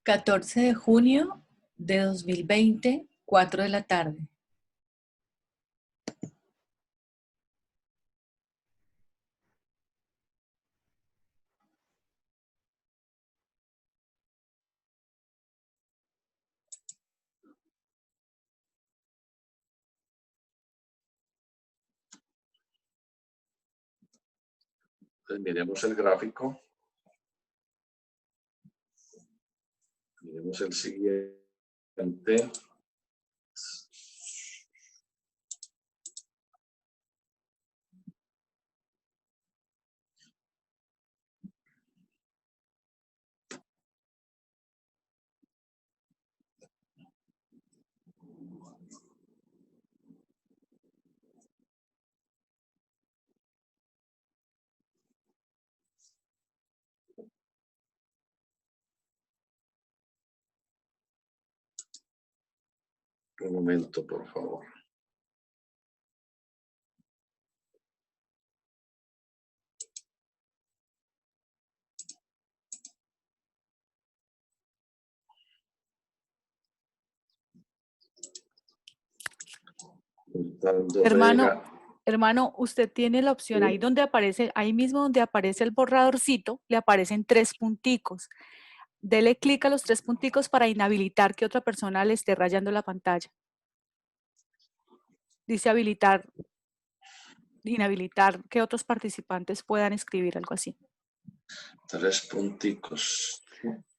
14 de junio de 2020, 4 de la tarde. Entonces, miremos el gráfico. Miremos el siguiente. Un momento, por favor. Hermano, usted tiene la opción, ahí donde aparece, ahí mismo donde aparece el borradorcito, le aparecen 3 punticos. Dele clic a los 3 punticos para inhabilitar que otra persona le esté rayando la pantalla. Dice habilitar, inhabilitar que otros participantes puedan escribir, algo así. 3 punticos.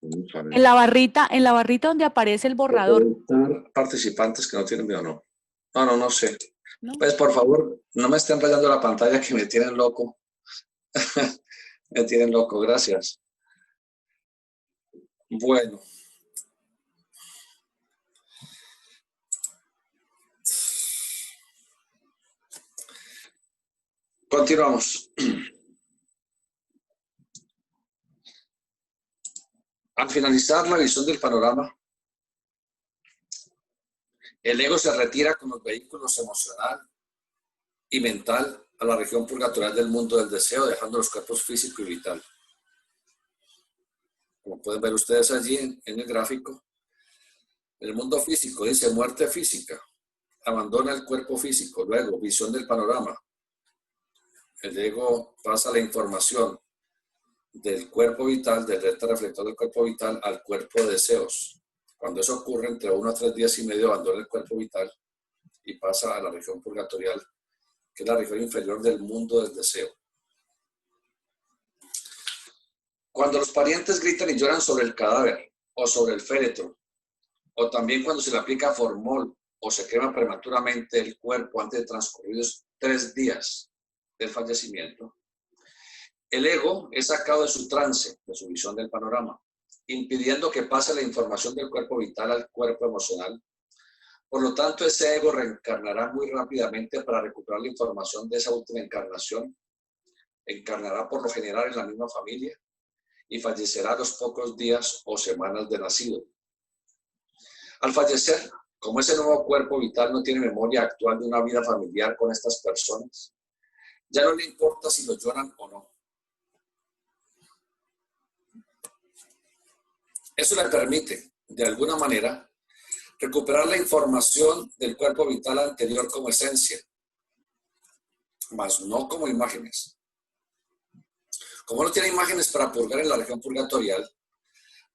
En la barrita donde aparece el borrador. Participantes que no tienen video, no. No sé. ¿No? Pues por favor, no me estén rayando la pantalla que me tienen loco. Me tienen loco, gracias. Bueno. Continuamos. Al finalizar la visión del panorama, el ego se retira con los vehículos emocional y mental a la región purgatorial del mundo del deseo, dejando los cuerpos físico y vital. Como pueden ver ustedes allí en el gráfico, el mundo físico dice muerte física, abandona el cuerpo físico, luego visión del panorama. El ego pasa la información del cuerpo vital, del recto reflector del cuerpo vital al cuerpo de deseos. Cuando eso ocurre, entre 1 a 3 días y medio abandona el cuerpo vital y pasa a la región purgatorial, que es la región inferior del mundo del deseo. Cuando los parientes gritan y lloran sobre el cadáver o sobre el féretro, o también cuando se le aplica formol o se quema prematuramente el cuerpo antes de transcurridos 3 días del fallecimiento, el ego es sacado de su trance, de su visión del panorama, impidiendo que pase la información del cuerpo vital al cuerpo emocional. Por lo tanto, ese ego reencarnará muy rápidamente para recuperar la información de esa última encarnación. Encarnará por lo general en la misma familia y fallecerá a los pocos días o semanas de nacido. Al fallecer, como ese nuevo cuerpo vital no tiene memoria actual de una vida familiar con estas personas, ya no le importa si lo lloran o no. Eso le permite, de alguna manera, recuperar la información del cuerpo vital anterior como esencia, mas no como imágenes. Como no tiene imágenes para purgar en la región purgatorial,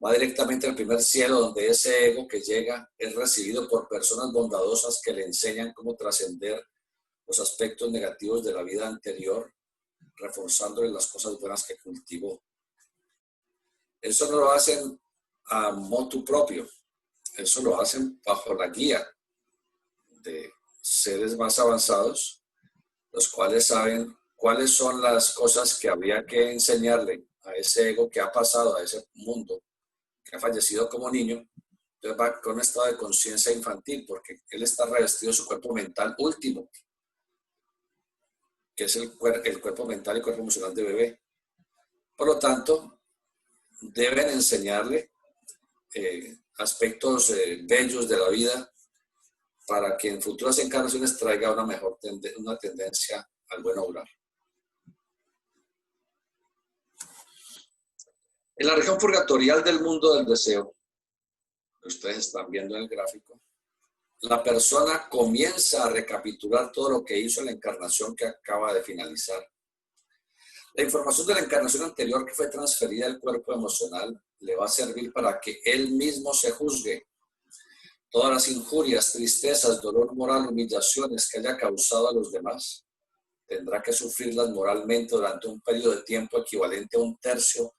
va directamente al primer cielo, donde ese ego que llega es recibido por personas bondadosas que le enseñan cómo trascender los aspectos negativos de la vida anterior, reforzándole las cosas buenas que cultivó. Eso no lo hacen a motu propio, eso lo hacen bajo la guía de seres más avanzados, los cuales saben cuáles son las cosas que habría que enseñarle a ese ego que ha pasado, a ese mundo, que ha fallecido como niño. Entonces va con un estado de conciencia infantil, porque él está revestido de su cuerpo mental último, que es el cuerpo mental y cuerpo emocional de bebé. Por lo tanto, deben enseñarle aspectos bellos de la vida para que en futuras encarnaciones traiga una tendencia al buen obrar. En la región purgatorial del mundo del deseo, que ustedes están viendo en el gráfico, la persona comienza a recapitular todo lo que hizo en la encarnación que acaba de finalizar. La información de la encarnación anterior que fue transferida al cuerpo emocional le va a servir para que él mismo se juzgue. Todas las injurias, tristezas, dolor moral, humillaciones que haya causado a los demás, tendrá que sufrirlas moralmente durante un periodo de tiempo equivalente a 1/3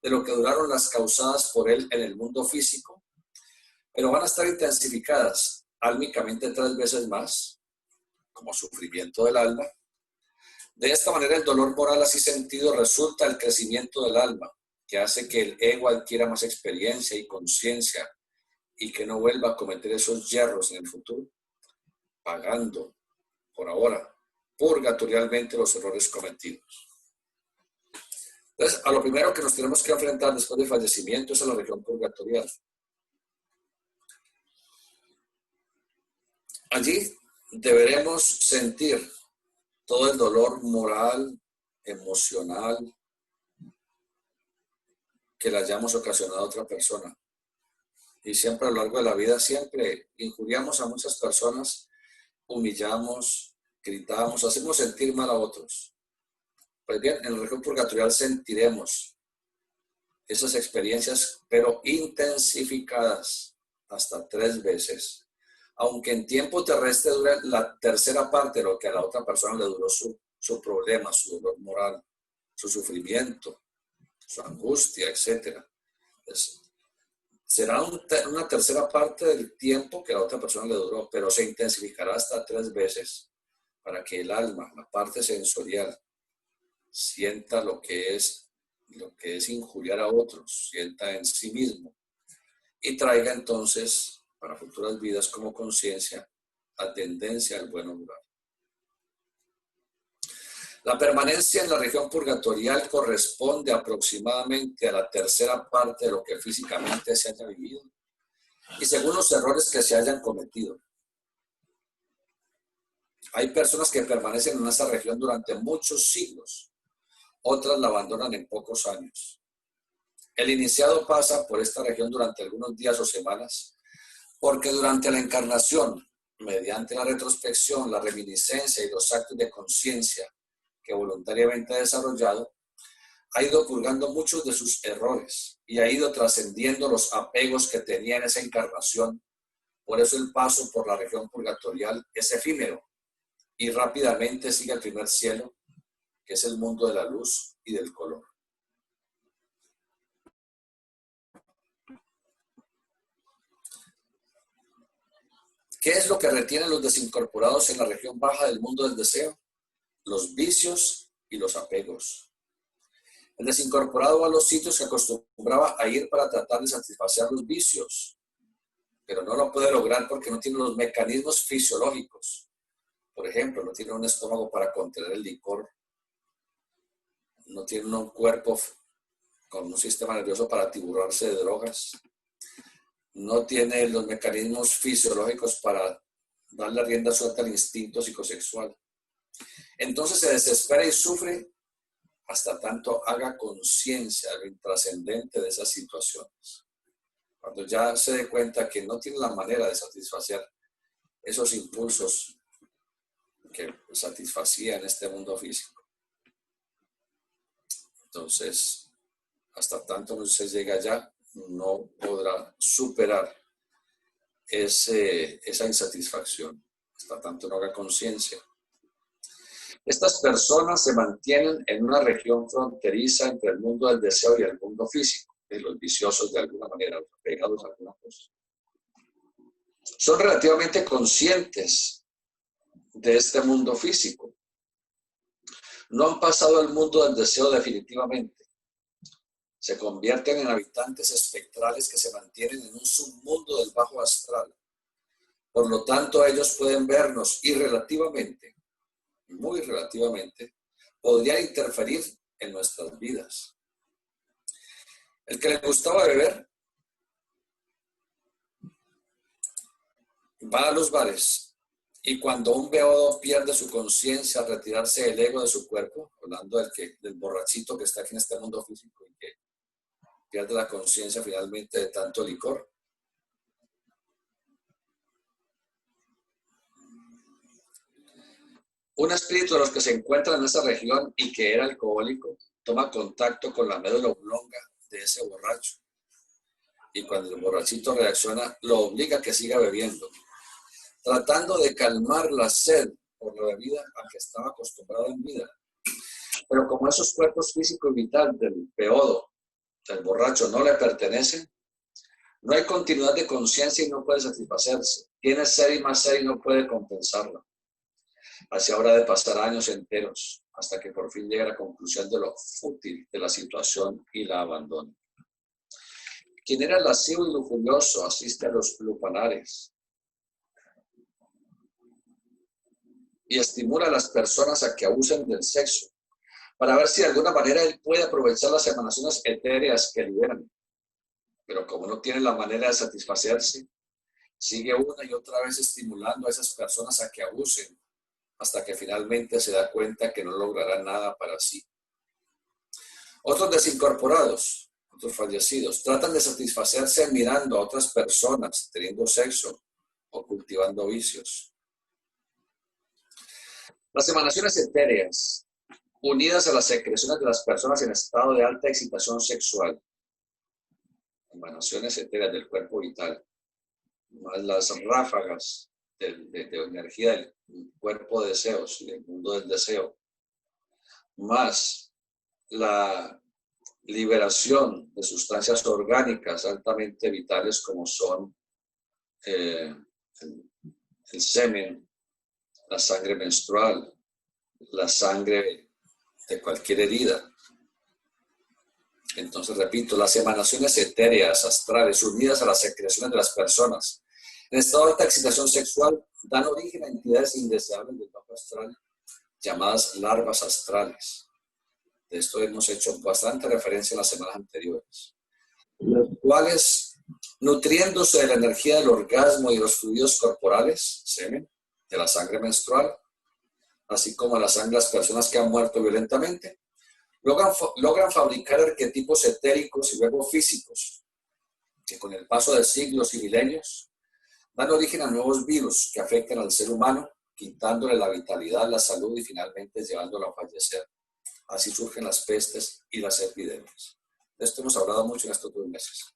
de lo que duraron las causadas por él en el mundo físico, pero van a estar intensificadas álmicamente 3 veces más, como sufrimiento del alma. De esta manera, el dolor moral así sentido resulta el crecimiento del alma, que hace que el ego adquiera más experiencia y conciencia y que no vuelva a cometer esos yerros en el futuro, pagando, por ahora, purgatorialmente los errores cometidos. Entonces, a lo primero que nos tenemos que enfrentar después del fallecimiento es a la región purgatorial. Allí deberemos sentir todo el dolor moral, emocional, que le hayamos ocasionado a otra persona. Y siempre a lo largo de la vida, siempre injuriamos a muchas personas, humillamos, gritamos, hacemos sentir mal a otros. Pues bien, en la región purgatorial sentiremos esas experiencias, pero intensificadas hasta 3 veces. Aunque en tiempo terrestre dure la tercera parte de lo que a la otra persona le duró su problema, su dolor moral, su sufrimiento, su angustia, etc. Entonces, será una tercera parte del tiempo que a la otra persona le duró, pero se intensificará hasta 3 veces para que el alma, la parte sensorial, sienta lo que es injuriar a otros, sienta en sí mismo y traiga entonces para futuras vidas como conciencia la tendencia al buen obrar. La permanencia en la región purgatorial corresponde aproximadamente a la tercera parte de lo que físicamente se haya vivido y según los errores que se hayan cometido. Hay personas que permanecen en esa región durante muchos siglos, otras la abandonan en pocos años. El iniciado pasa por esta región durante algunos días o semanas, porque durante la encarnación, mediante la retrospección, la reminiscencia y los actos de conciencia que voluntariamente ha desarrollado, ha ido purgando muchos de sus errores y ha ido trascendiendo los apegos que tenía en esa encarnación. Por eso el paso por la región purgatorial es efímero y rápidamente sigue al primer cielo, que es el mundo de la luz y del color. ¿Qué es lo que retienen los desincorporados en la región baja del mundo del deseo? Los vicios y los apegos. El desincorporado va a los sitios que acostumbraba a ir para tratar de satisfacer los vicios, pero no lo puede lograr porque no tiene los mecanismos fisiológicos. Por ejemplo, no tiene un estómago para contener el licor, no tiene un cuerpo con un sistema nervioso para atiborrarse de drogas, no tiene los mecanismos fisiológicos para darle rienda suelta al instinto psicosexual. Entonces se desespera y sufre hasta tanto haga conciencia de lo intrascendente de esas situaciones. Cuando ya se dé cuenta que no tiene la manera de satisfacer esos impulsos que satisfacía en este mundo físico. Entonces, hasta tanto no se llega allá, no podrá superar esa insatisfacción, hasta tanto no haga conciencia. Estas personas se mantienen en una región fronteriza entre el mundo del deseo y el mundo físico, de los viciosos de alguna manera, pegados a alguna cosa. Son relativamente conscientes de este mundo físico. No han pasado al mundo del deseo definitivamente. Se convierten en habitantes espectrales que se mantienen en un submundo del bajo astral. Por lo tanto, ellos pueden vernos y relativamente, muy relativamente, podrían interferir en nuestras vidas. El que le gustaba beber va a los bares y cuando un beodo pierde su conciencia al retirarse del ego de su cuerpo, hablando del borrachito que está aquí en este mundo físico y que pierde la conciencia finalmente de tanto licor, Un espíritu de los que se encuentran en esa región y que era alcohólico toma contacto con la médula oblonga de ese borracho. Y cuando el borrachito reacciona, lo obliga a que siga bebiendo, tratando de calmar la sed por la bebida a que estaba acostumbrado en vida. Pero como esos cuerpos físico y vital del peodo, del borracho, no le pertenecen, no hay continuidad de conciencia y no puede satisfacerse. Tiene sed y más sed y no puede compensarla. Así habrá de pasar años enteros hasta que por fin llegue a la conclusión de lo fútil de la situación y la abandone. Quien era lascivo y lujurioso asiste a los lupanares y estimula a las personas a que abusen del sexo para ver si de alguna manera él puede aprovechar las emanaciones etéreas que liberan. Pero como no tiene la manera de satisfacerse, sigue una y otra vez estimulando a esas personas a que abusen hasta que finalmente se da cuenta que no logrará nada para sí. Otros desincorporados, otros fallecidos, tratan de satisfacerse mirando a otras personas, teniendo sexo o cultivando vicios. Las emanaciones etéreas, unidas a las secreciones de las personas en estado de alta excitación sexual, emanaciones etéreas del cuerpo vital, más las ráfagas de energía del cuerpo de deseos, del mundo del deseo, más la liberación de sustancias orgánicas altamente vitales como son el semen, la sangre menstrual, la sangre de cualquier herida. Entonces, repito, las emanaciones etéreas, astrales, unidas a las secreciones de las personas, en estado de alta excitación sexual, dan origen a entidades indeseables del bajo astral, llamadas larvas astrales. De esto hemos hecho bastante referencia en las semanas anteriores. Los cuales, nutriéndose de la energía del orgasmo y de los fluidos corporales, semen, de la sangre menstrual, así como la sangre de las personas que han muerto violentamente, logran fabricar arquetipos etéricos y luego físicos, que con el paso de siglos y milenios dan origen a nuevos virus que afectan al ser humano, quitándole la vitalidad, la salud y finalmente llevándolo a fallecer. Así surgen las pestes y las epidemias. De esto hemos hablado mucho en estos 2 meses.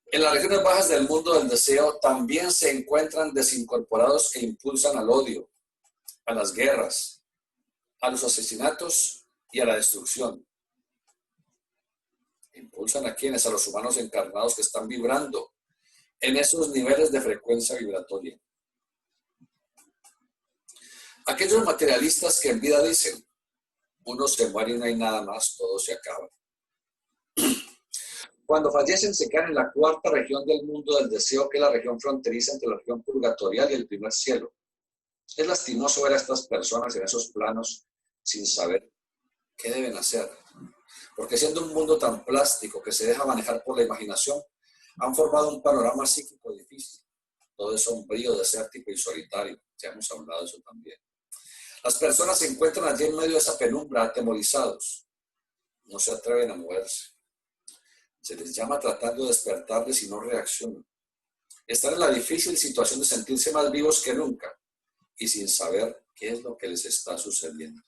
En las regiones bajas del mundo del deseo también se encuentran desincorporados que impulsan al odio, a las guerras, a los asesinatos y a la destrucción. Impulsan a quienes, a los humanos encarnados que están vibrando en esos niveles de frecuencia vibratoria. Aquellos materialistas que en vida dicen, uno se muere y no hay nada más, todo se acaba. Cuando fallecen se quedan en la 4ª región del mundo del deseo, que es la región fronteriza entre la región purgatorial y el primer cielo. Es lastimoso ver a estas personas en esos planos sin saber qué deben hacer. Porque siendo un mundo tan plástico que se deja manejar por la imaginación, han formado un panorama psíquico difícil. Todo es sombrío, desértico y solitario. Ya hemos hablado de eso también. Las personas se encuentran allí en medio de esa penumbra, atemorizados. No se atreven a moverse. Se les llama tratando de despertarles y no reaccionan. Están en la difícil situación de sentirse más vivos que nunca y sin saber qué es lo que les está sucediendo.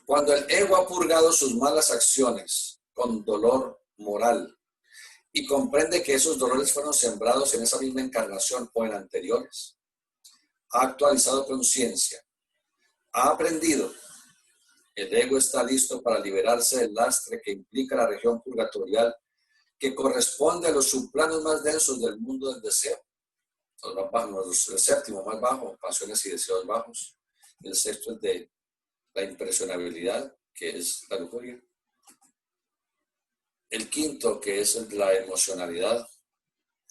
Cuando el ego ha purgado sus malas acciones con dolor moral y comprende que esos dolores fueron sembrados en esa misma encarnación o en anteriores, ha actualizado conciencia, ha aprendido, el ego está listo para liberarse del lastre que implica la región purgatorial que corresponde a los subplanos más densos del mundo del deseo. Los más bajos, el 7º más bajo, pasiones y deseos bajos. El 6º es de la impresionabilidad, que es la lujuria. El 5º, que es el de la emocionalidad,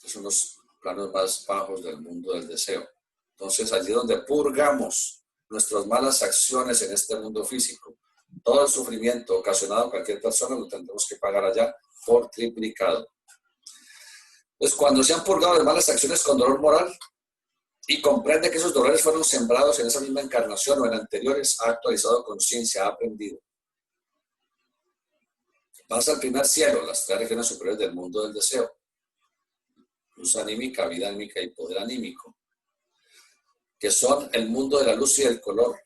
que son los planos más bajos del mundo del deseo. Entonces, allí donde purgamos nuestras malas acciones en este mundo físico, todo el sufrimiento ocasionado a cualquier persona lo tendremos que pagar allá por triplicado. Pues cuando se han purgado de malas acciones con dolor moral y comprende que esos dolores fueron sembrados en esa misma encarnación o en anteriores, ha actualizado conciencia, ha aprendido. Pasa al primer cielo, las 3 regiones superiores del mundo del deseo. Luz anímica, vida anímica y poder anímico. que son el mundo de la luz y del color.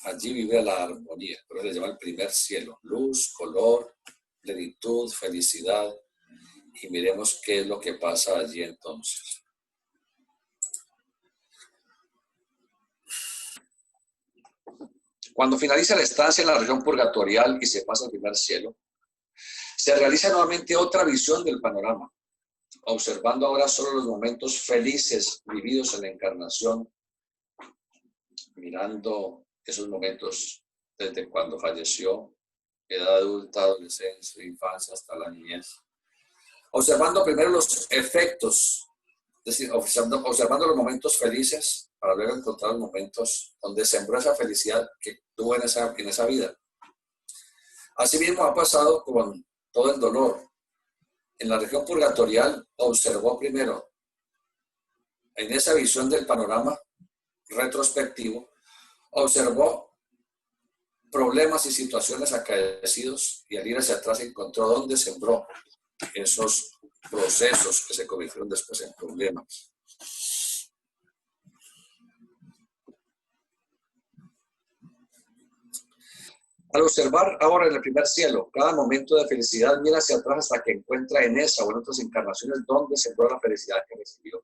Allí vive la armonía, por eso le llama el primer cielo. Luz, color, plenitud, felicidad. Y miremos qué es lo que pasa allí entonces. Cuando finaliza la estancia en la región purgatorial y se pasa al primer cielo, se realiza nuevamente otra visión del panorama, observando ahora solo los momentos felices vividos en la encarnación, mirando esos momentos desde cuando falleció, edad adulta, adolescencia, infancia, hasta la niñez. Observando primero los efectos, es decir, observando los momentos felices, para luego encontrar los momentos donde sembró esa felicidad que tuvo en esa vida. Asimismo ha pasado con todo el dolor. En la región purgatorial observó primero, en esa visión del panorama retrospectivo, observó problemas y situaciones acaecidos y al ir hacia atrás encontró dónde sembró esos procesos que se convirtieron después en problemas. Al observar ahora en el primer cielo cada momento de felicidad, mira hacia atrás hasta que encuentra en esa o en otras encarnaciones donde sembró la felicidad que recibió.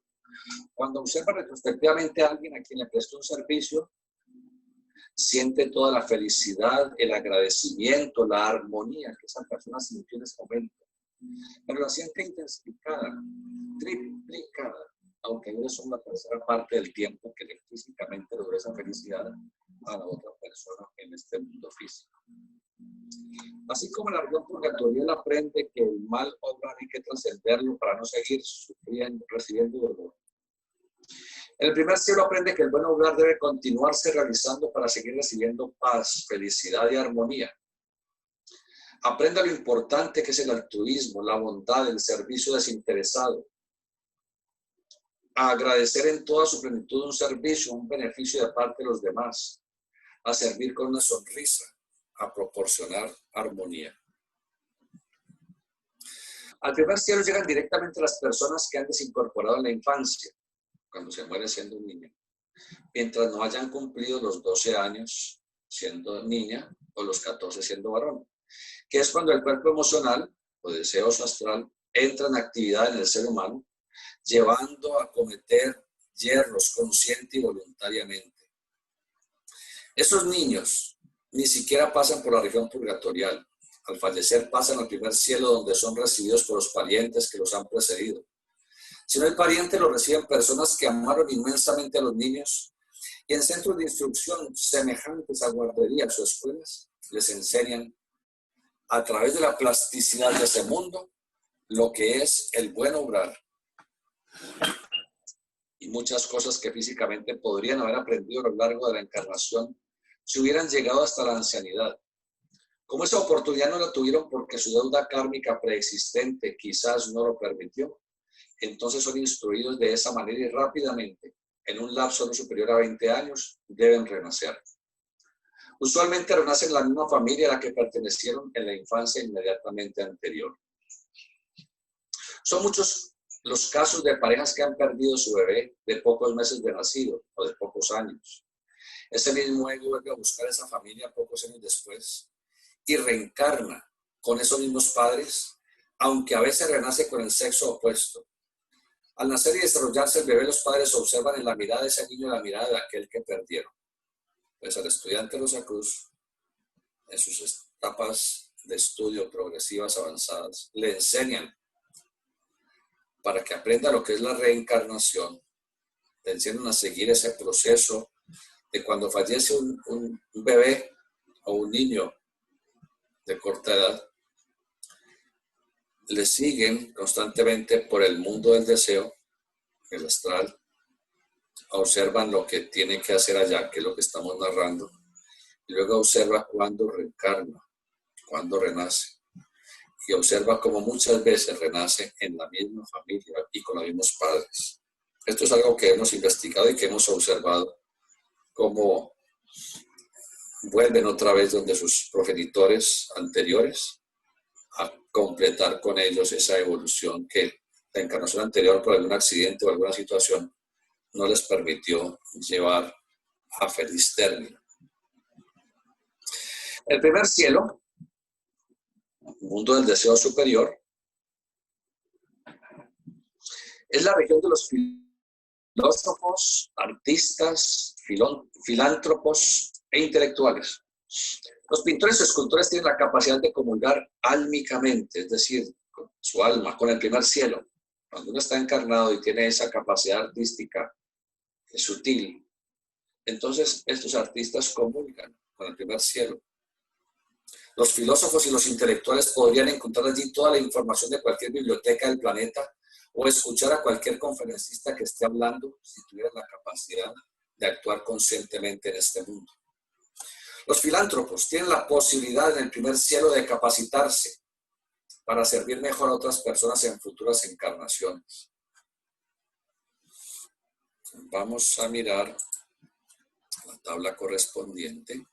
Cuando observa retrospectivamente a alguien a quien le prestó un servicio, siente toda la felicidad, el agradecimiento, la armonía que esa persona sintió en ese momento. Pero la siente intensificada, triplicada, aunque dure solo una tercera parte del tiempo que físicamente logró esa felicidad a la otra persona en este mundo físico. Así como la región purgatorial aprende que el mal obra hay que trascenderlo para no seguir sufriendo, recibiendo dolor. El primer cielo aprende que el buen obrar debe continuarse realizando para seguir recibiendo paz, felicidad y armonía. Aprenda lo importante que es el altruismo, la bondad, el servicio desinteresado. A agradecer en toda su plenitud un servicio, un beneficio de parte de los demás. A servir con una sonrisa, a proporcionar armonía. Al primer cielo llegan directamente las personas que han desincorporado en la infancia, cuando se muere siendo un niño, mientras no hayan cumplido los 12 años siendo niña o los 14 siendo varón, que es cuando el cuerpo emocional o deseoso astral entra en actividad en el ser humano, llevando a cometer yerros consciente y voluntariamente. Esos niños ni siquiera pasan por la región purgatorial. Al fallecer pasan al primer cielo donde son recibidos por los parientes que los han precedido. Si no hay pariente, lo reciben personas que amaron inmensamente a los niños y en centros de instrucción semejantes a guarderías o escuelas les enseñan a través de la plasticidad de ese mundo lo que es el buen obrar y muchas cosas que físicamente podrían haber aprendido a lo largo de la encarnación si hubieran llegado hasta la ancianidad. Como esa oportunidad no la tuvieron porque su deuda kármica preexistente quizás no lo permitió, entonces son instruidos de esa manera y rápidamente, en un lapso no superior a 20 años, deben renacer. Usualmente renacen en la misma familia a la que pertenecieron en la infancia inmediatamente anterior. Son muchos los casos de parejas que han perdido su bebé de pocos meses de nacido o de pocos años. Ese mismo ego vuelve a buscar esa familia pocos años después y reencarna con esos mismos padres, aunque a veces renace con el sexo opuesto. Al nacer y desarrollarse el bebé, los padres observan en la mirada de ese niño la mirada de aquel que perdieron. Pues al estudiante Rosa Cruz, en sus etapas de estudio progresivas avanzadas, le enseñan para que aprenda lo que es la reencarnación, le enseñan a seguir ese proceso de cuando fallece un bebé o un niño de corta edad, le siguen constantemente por el mundo del deseo, el astral, observan lo que tiene que hacer allá, que es lo que estamos narrando, y luego observa cuándo reencarna, cuándo renace, y observa cómo muchas veces renace en la misma familia y con los mismos padres. Esto es algo que hemos investigado y que hemos observado, cómo vuelven otra vez donde sus progenitores anteriores a completar con ellos esa evolución que la encarnación anterior por algún accidente o alguna situación no les permitió llevar a feliz término. El primer cielo, mundo del deseo superior, es la región de los filósofos, artistas, filántropos e intelectuales. Los pintores y escultores tienen la capacidad de comulgar álmicamente, es decir, con su alma, con el primer cielo. Cuando uno está encarnado y tiene esa capacidad artística sutil, entonces estos artistas comulgan con el primer cielo. Los filósofos y los intelectuales podrían encontrar allí toda la información de cualquier biblioteca del planeta o escuchar a cualquier conferencista que esté hablando si tuvieran la capacidad de actuar conscientemente en este mundo. Los filántropos tienen la posibilidad en el primer cielo de capacitarse para servir mejor a otras personas en futuras encarnaciones. Vamos a mirar la tabla correspondiente.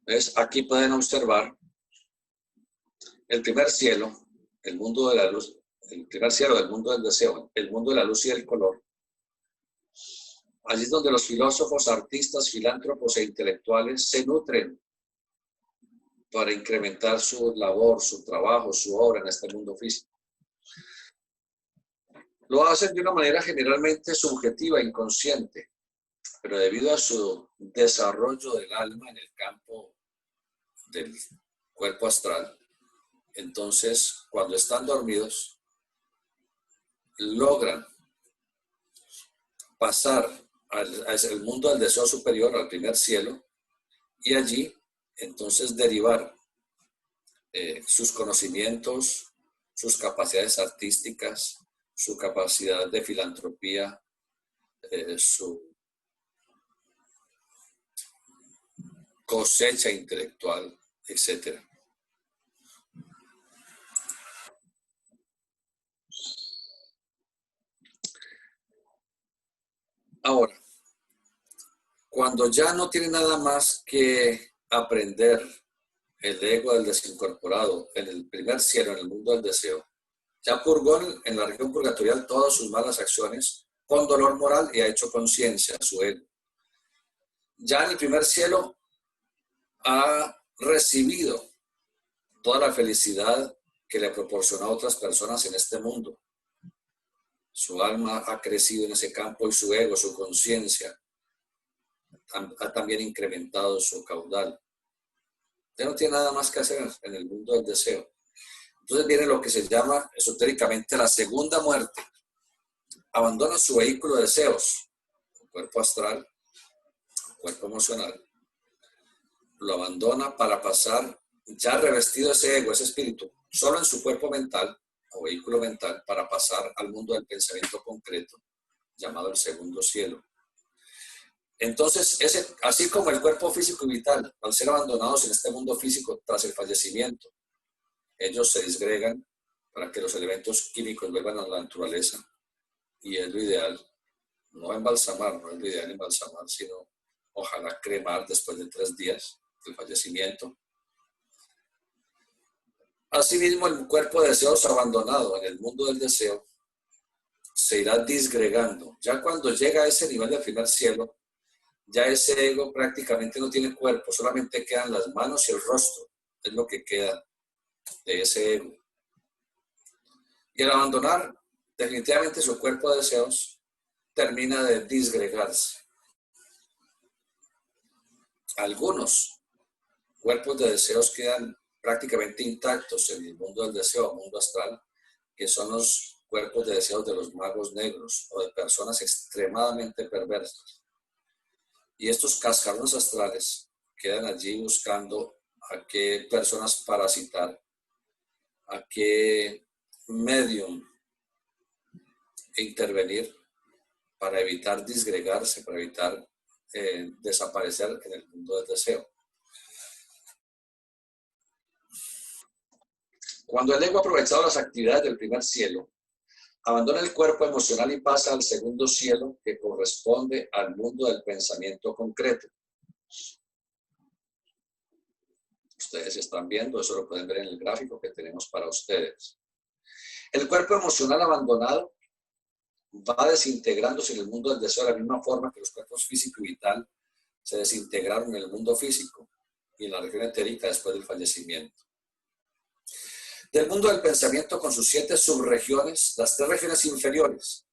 ¿Ves? Aquí pueden observar el primer cielo, el mundo de la luz, el primer cielo del mundo del deseo, el mundo de la luz y del color. Allí es donde los filósofos, artistas, filántropos e intelectuales se nutren para incrementar su labor, su trabajo, su obra en este mundo físico. Lo hacen de una manera generalmente subjetiva, inconsciente, pero debido a su desarrollo del alma en el campo del cuerpo astral, entonces cuando están dormidos, logran pasar al mundo del deseo superior, al primer cielo, y allí entonces derivar sus conocimientos, sus capacidades artísticas, su capacidad de filantropía, su cosecha intelectual, etc. Ahora, cuando ya no tiene nada más que aprender el ego del desincorporado en el primer cielo, en el mundo del deseo, ya purgó en la región purgatorial todas sus malas acciones con dolor moral y ha hecho conciencia a su ego. Ya en el primer cielo ha recibido toda la felicidad que le proporcionó a otras personas en este mundo. Su alma ha crecido en ese campo y su ego, su conciencia, ha también incrementado su caudal. Ya no tiene nada más que hacer en el mundo del deseo. Entonces viene lo que se llama esotéricamente la segunda muerte. Abandona su vehículo de deseos, el cuerpo astral, el cuerpo emocional. Lo abandona para pasar, ya revestido ese ego, ese espíritu, solo en su cuerpo mental o vehículo mental, para pasar al mundo del pensamiento concreto, llamado el segundo cielo. Entonces, así como el cuerpo físico y vital, al ser abandonados en este mundo físico tras el fallecimiento, ellos se disgregan para que los elementos químicos vuelvan a la naturaleza, y es lo ideal, no embalsamar, no es lo ideal embalsamar, sino ojalá cremar después de 3 días del fallecimiento. Asimismo, el cuerpo de deseos abandonado en el mundo del deseo se irá disgregando. Ya cuando llega a ese nivel del primer cielo, ya ese ego prácticamente no tiene cuerpo, solamente quedan las manos y el rostro, es lo que queda de ese ego. Y al abandonar definitivamente su cuerpo de deseos, termina de disgregarse. Algunos cuerpos de deseos quedan prácticamente intactos en el mundo del deseo, mundo astral, que son los cuerpos de deseos de los magos negros o de personas extremadamente perversas. Y estos cascarones astrales quedan allí buscando a qué personas parasitar, a qué medium intervenir para evitar disgregarse, para evitar desaparecer en el mundo del deseo. Cuando el ego ha aprovechado las actividades del primer cielo, abandona el cuerpo emocional y pasa al segundo cielo, que corresponde al mundo del pensamiento concreto. Ustedes están viendo, eso lo pueden ver en el gráfico que tenemos para ustedes. El cuerpo emocional abandonado va desintegrándose en el mundo del deseo de la misma forma que los cuerpos físico y vital se desintegraron en el mundo físico y en la región etérica después del fallecimiento. Del mundo del pensamiento con sus 7 subregiones, las 3 regiones inferiores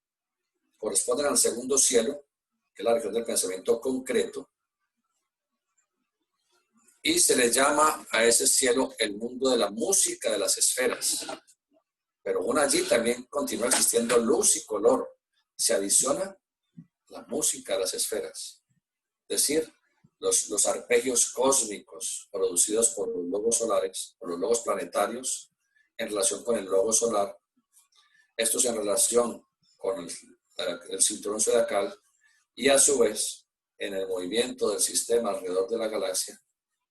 corresponden al segundo cielo, que es la región del pensamiento concreto, y se le llama a ese cielo el mundo de la música de las esferas. Pero aún allí también continúa existiendo luz y color. Se adiciona la música de las esferas. Es decir, los arpegios cósmicos producidos por los logos solares, por los logos planetarios, en relación con el logo solar. Estos en relación con el cinturón zodiacal y a su vez en el movimiento del sistema alrededor de la galaxia,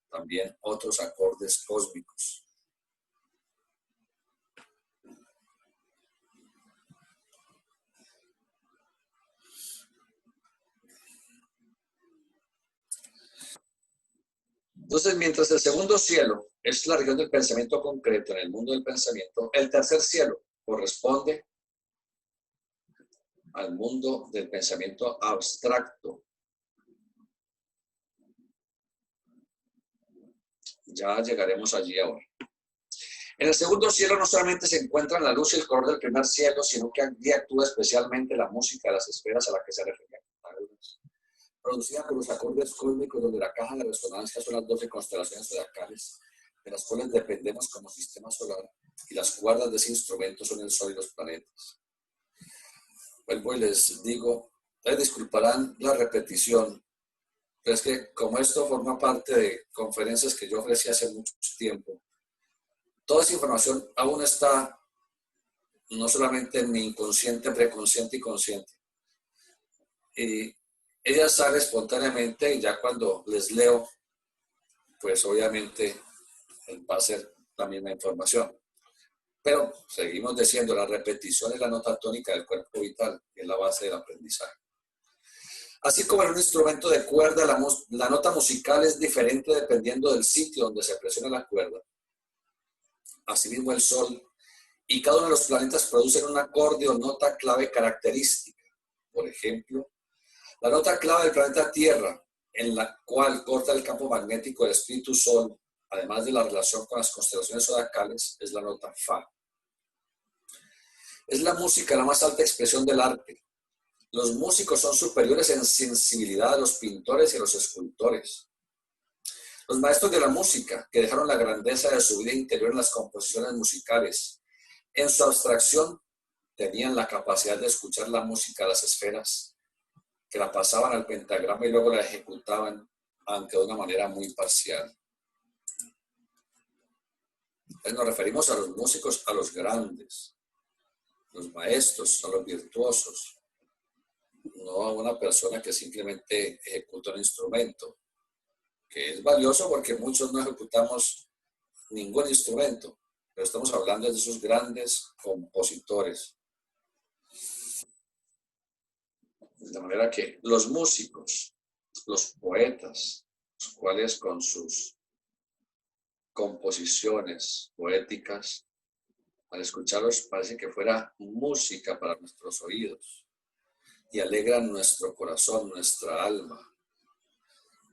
también otros acordes cósmicos. Entonces, mientras el segundo cielo es la región del pensamiento concreto en el mundo del pensamiento, el tercer cielo corresponde al mundo del pensamiento abstracto. Ya llegaremos allí ahora. En el segundo cielo no solamente se encuentran la luz y el color del primer cielo, sino que allí actúa especialmente la música de las esferas a la que se refieren, producida por los acordes cósmicos, donde la caja de resonancia son las 12 constelaciones zodiacales, de las cuales dependemos como sistema solar, y las cuerdas de ese instrumento son el Sol y los planetas. Vuelvo y les digo, ustedes disculparán la repetición, pero es que como esto forma parte de conferencias que yo ofrecí hace mucho tiempo, toda esa información aún está no solamente en mi inconsciente, preconsciente y consciente. Y ella sale espontáneamente y ya cuando les leo, pues obviamente va a ser la misma información. Pero seguimos diciendo, la repetición es la nota tónica del cuerpo vital, que es la base del aprendizaje. Así como en un instrumento de cuerda, la nota musical es diferente dependiendo del sitio donde se presiona la cuerda. Asimismo el Sol y cada uno de los planetas producen un acorde o nota clave característica. Por ejemplo, la nota clave del planeta Tierra, en la cual corta el campo magnético del espíritu Sol, además de la relación con las constelaciones zodiacales, es la nota Fa. Es la música la más alta expresión del arte. Los músicos son superiores en sensibilidad a los pintores y a los escultores. Los maestros de la música, que dejaron la grandeza de su vida interior en las composiciones musicales, en su abstracción tenían la capacidad de escuchar la música de las esferas, que la pasaban al pentagrama y luego la ejecutaban, aunque de una manera muy parcial. Entonces nos referimos a los músicos, a los grandes, los maestros, a los virtuosos, no a una persona que simplemente ejecuta un instrumento, que es valioso porque muchos no ejecutamos ningún instrumento, pero estamos hablando de esos grandes compositores. De manera que los músicos, los poetas, los cuales con sus composiciones poéticas, al escucharlos parece que fuera música para nuestros oídos y alegran nuestro corazón, nuestra alma.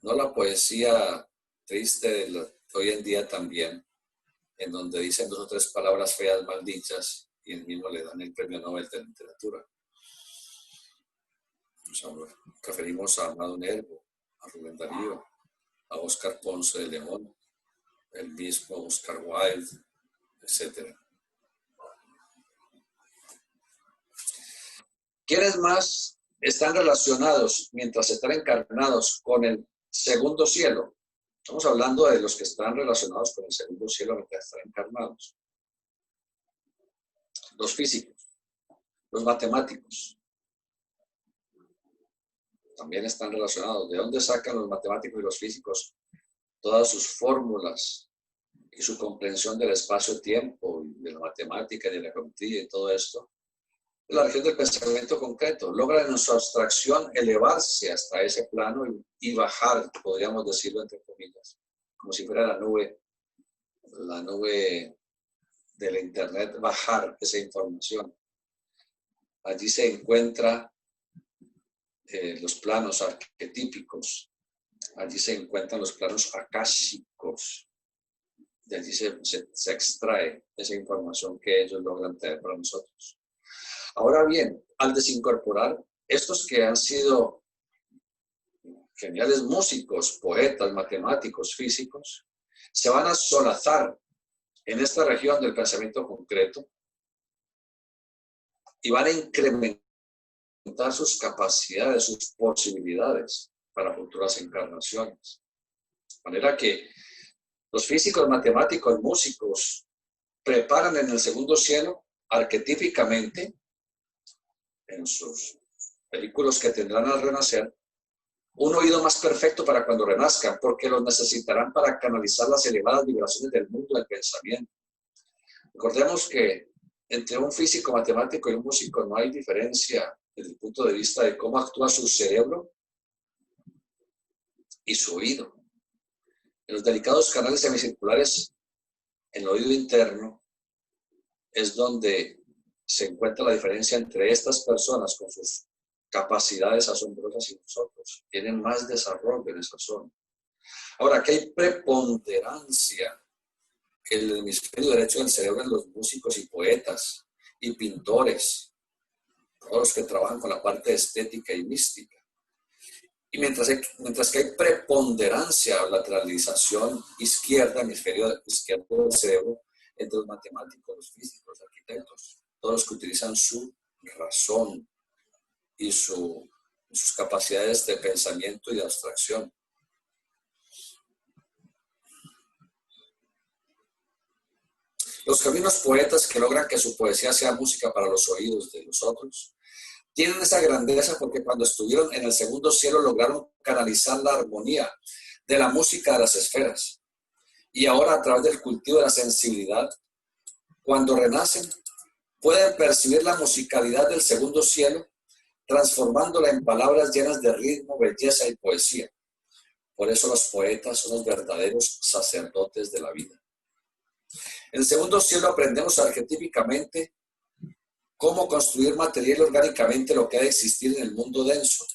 No la poesía triste de hoy en día también, en donde dicen 2 o 3 palabras feas, maldichas, y el mismo le dan el premio Nobel de Literatura. Nos referimos a Amado Nervo, a Rubén Darío, a Óscar Ponce de León, el mismo Oscar Wilde, etc. ¿Quiénes más están relacionados mientras están encarnados con el segundo cielo? Estamos hablando de los que están relacionados con el segundo cielo mientras están encarnados. Los físicos, los matemáticos, también están relacionados. ¿De dónde sacan los matemáticos y los físicos todas sus fórmulas y su comprensión del espacio-tiempo, de la matemática, de la geometría y todo esto? De la región del pensamiento concreto. Logran en su abstracción elevarse hasta ese plano y bajar, podríamos decirlo entre comillas, como si fuera la nube la nube de la internet, bajar esa información. Allí se encuentran los planos arquetípicos, allí se encuentran los planos akáshicos, de allí se extrae esa información que ellos logran traer para nosotros. Ahora bien, al desincorporar estos que han sido geniales músicos, poetas, matemáticos, físicos, se van a solazar en esta región del pensamiento concreto y van a incrementar sus capacidades, sus posibilidades para futuras encarnaciones. De manera que los físicos, matemáticos, músicos preparan en el segundo cielo arquetípicamente en sus vehículos que tendrán al renacer un oído más perfecto para cuando renazcan, porque los necesitarán para canalizar las elevadas vibraciones del mundo del pensamiento. Recordemos que entre un físico, matemático y un músico no hay diferencia desde el punto de vista de cómo actúa su cerebro y su oído. En los delicados canales semicirculares, en el oído interno, es donde se encuentra la diferencia entre estas personas con sus capacidades asombrosas y nosotros. Tienen más desarrollo en esa zona. Ahora, aquí hay preponderancia en el hemisferio derecho del cerebro en los músicos y poetas y pintores, todos los que trabajan con la parte estética y mística. Y mientras que hay preponderancia o lateralización izquierda, hemisferio izquierdo del cerebro, entre los matemáticos, los físicos, los arquitectos, todos los que utilizan su razón y sus capacidades de pensamiento y de abstracción. Los genuinos poetas que logran que su poesía sea música para los oídos de los otros, tienen esa grandeza porque cuando estuvieron en el segundo cielo lograron canalizar la armonía de la música de las esferas. Y ahora a través del cultivo de la sensibilidad, cuando renacen, pueden percibir la musicalidad del segundo cielo, transformándola en palabras llenas de ritmo, belleza y poesía. Por eso los poetas son los verdaderos sacerdotes de la vida. En el segundo cielo aprendemos arquetípicamente cómo construir material orgánicamente lo que ha de existir en el mundo denso.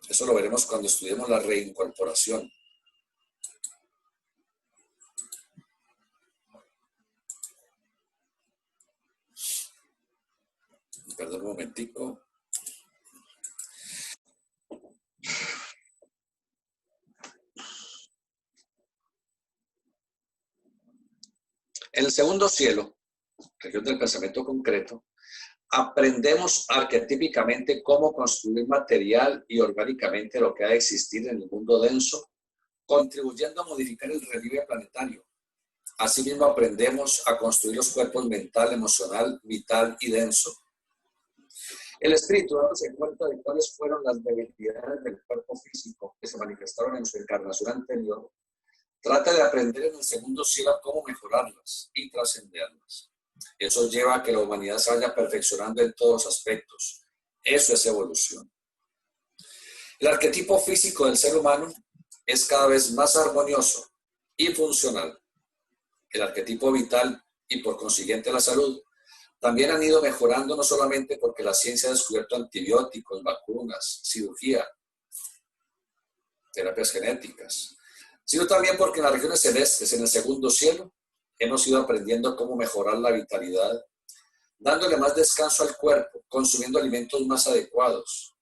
Eso lo veremos cuando estudiemos la reincorporación. Perdón un momentico. En el segundo cielo, región del pensamiento concreto, aprendemos arquetípicamente cómo construir material y orgánicamente lo que ha de existir en el mundo denso, contribuyendo a modificar el relieve planetario. Asimismo, aprendemos a construir los cuerpos mental, emocional, vital y denso. El espíritu, dándose cuenta de cuáles fueron las debilidades del cuerpo físico que se manifestaron en su encarnación anterior, trata de aprender en el segundo cielo cómo mejorarlas y trascenderlas. Eso lleva a que la humanidad se vaya perfeccionando en todos los aspectos. Eso es evolución. El arquetipo físico del ser humano es cada vez más armonioso y funcional. El arquetipo vital y por consiguiente la salud también han ido mejorando, no solamente porque la ciencia ha descubierto antibióticos, vacunas, cirugía, terapias genéticas, sino también porque en las regiones celestes, en el segundo cielo, hemos ido aprendiendo cómo mejorar la vitalidad, dándole más descanso al cuerpo, consumiendo alimentos más adecuados,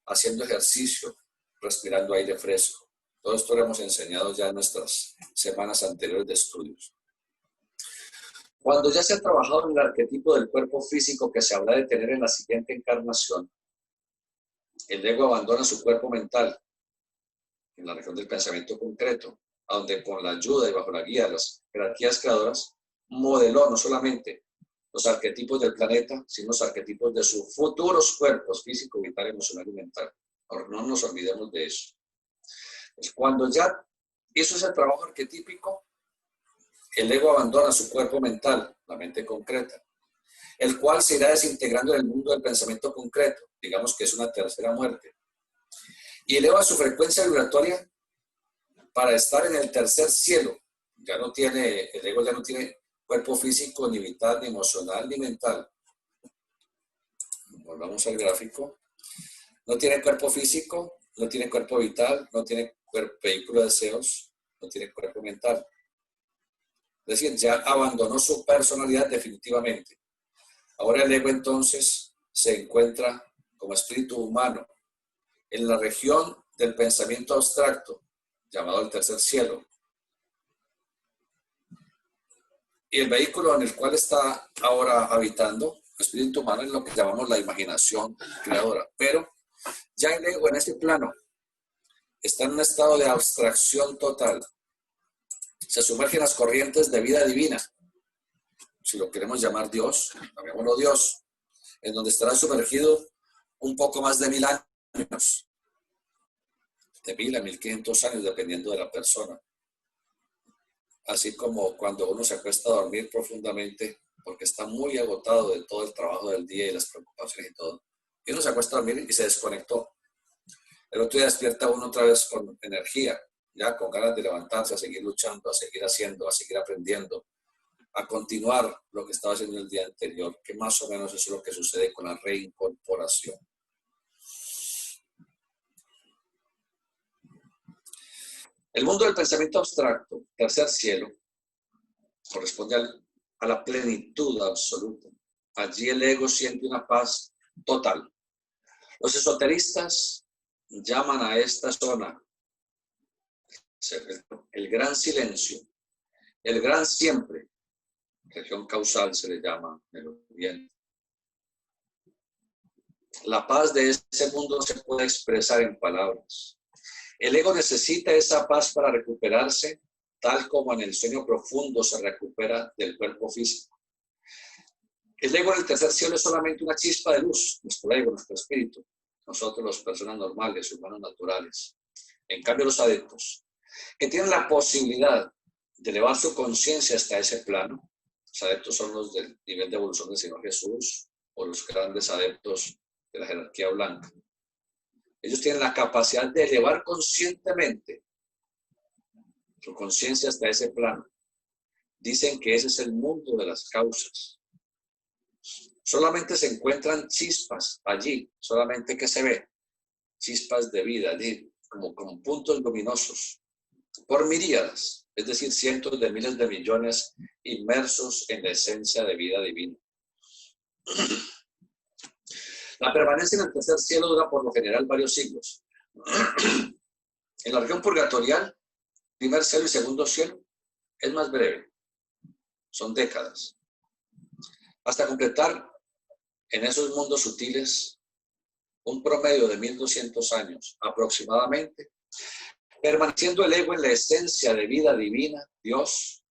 haciendo ejercicio, respirando aire fresco. Todo esto lo hemos enseñado ya en nuestras semanas anteriores de estudios. Cuando ya se ha trabajado en el arquetipo del cuerpo físico que se habrá de tener en la siguiente encarnación, el ego abandona su cuerpo mental en la región del pensamiento concreto, a donde con la ayuda y bajo la guía de las jerarquías creadoras, modeló no solamente los arquetipos del planeta, sino los arquetipos de sus futuros cuerpos físico, vital, emocional y mental. Ahora, no nos olvidemos de eso. Pues cuando ya hizo ese trabajo arquetípico, el ego abandona su cuerpo mental, la mente concreta, el cual se irá desintegrando en el mundo del pensamiento concreto, digamos que es una tercera muerte, y eleva su frecuencia vibratoria para estar en el tercer cielo. El ego ya no tiene cuerpo físico, ni vital, ni emocional, ni mental. Volvamos al gráfico. No tiene cuerpo físico, no tiene cuerpo vital, no tiene vehículo de deseos, no tiene cuerpo mental. Es decir, ya abandonó su personalidad definitivamente. Ahora el ego entonces se encuentra como espíritu humano en la región del pensamiento abstracto, llamado el tercer cielo. Y el vehículo en el cual está ahora habitando, el espíritu humano, es lo que llamamos la imaginación creadora. Pero ya el ego en ese plano está en un estado de abstracción total. Se sumerge en las corrientes de vida divina. Si lo queremos llamar Dios, llamémoslo Dios, en donde estará sumergido un poco más de 1000 años. De 1000 a 1500 años, dependiendo de la persona. Así como cuando uno se acuesta a dormir profundamente, porque está muy agotado de todo el trabajo del día y las preocupaciones y todo. Y uno se acuesta a dormir y se desconectó. El otro día despierta uno otra vez con energía, ya con ganas de levantarse, a seguir luchando, a seguir haciendo, a seguir aprendiendo, a continuar lo que estaba haciendo el día anterior, que más o menos eso es lo que sucede con la reincorporación. El mundo del pensamiento abstracto, tercer cielo, corresponde a la plenitud absoluta. Allí el ego siente una paz total. Los esoteristas llaman a esta zona el gran silencio, el gran siempre. Región causal se le llama en el oriente. La paz de ese mundo se puede expresar en palabras. El ego necesita esa paz para recuperarse, tal como en el sueño profundo se recupera del cuerpo físico. El ego en el tercer cielo es solamente una chispa de luz, nuestro ego, nuestro espíritu. Nosotros, las personas normales, humanos naturales. En cambio, los adeptos, que tienen la posibilidad de elevar su conciencia hasta ese plano, los adeptos son los del nivel de evolución del Señor Jesús o los grandes adeptos de la jerarquía blanca. Ellos tienen la capacidad de elevar conscientemente su conciencia hasta ese plano. Dicen que ese es el mundo de las causas. Solamente se encuentran chispas allí, solamente que se ve, chispas de vida, allí, como puntos luminosos, por miríadas, es decir, cientos de miles de millones inmersos en la esencia de vida divina. La permanencia en el tercer cielo dura por lo general varios siglos. En la región purgatorial, primer cielo y segundo cielo, es más breve. Son décadas. Hasta completar en esos mundos sutiles un promedio de 1200 años aproximadamente, permaneciendo el ego en la esencia de vida divina, Dios,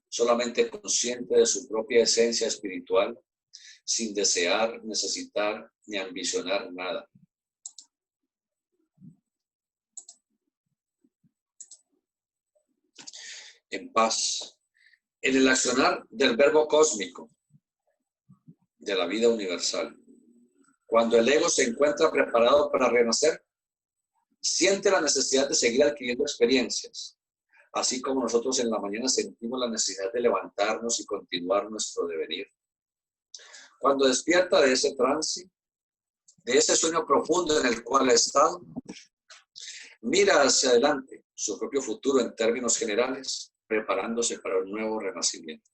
solamente consciente de su propia esencia espiritual, sin desear, necesitar ni ambicionar nada. En paz, en el accionar del verbo cósmico, de la vida universal. Cuando el ego se encuentra preparado para renacer, siente la necesidad de seguir adquiriendo experiencias, así como nosotros en la mañana sentimos la necesidad de levantarnos y continuar nuestro devenir. Cuando despierta de ese trance, de ese sueño profundo en el cual ha estado, mira hacia adelante su propio futuro en términos generales, preparándose para un nuevo renacimiento.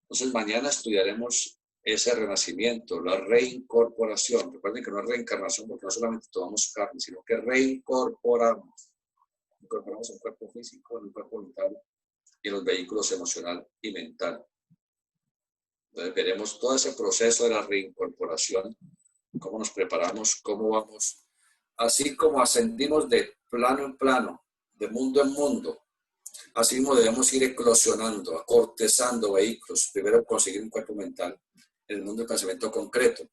Entonces mañana estudiaremos ese renacimiento, la reincorporación. Recuerden que no es reencarnación porque no solamente tomamos carne, sino que reincorporamos. Incorporamos un cuerpo físico, un cuerpo mental y los vehículos emocional y mental. Entonces veremos todo ese proceso de la reincorporación, cómo nos preparamos, cómo vamos, así como ascendimos de plano en plano, de mundo en mundo. Así mismo debemos ir eclosionando, acortezando vehículos. Primero conseguir un cuerpo mental en el mundo del pensamiento concreto.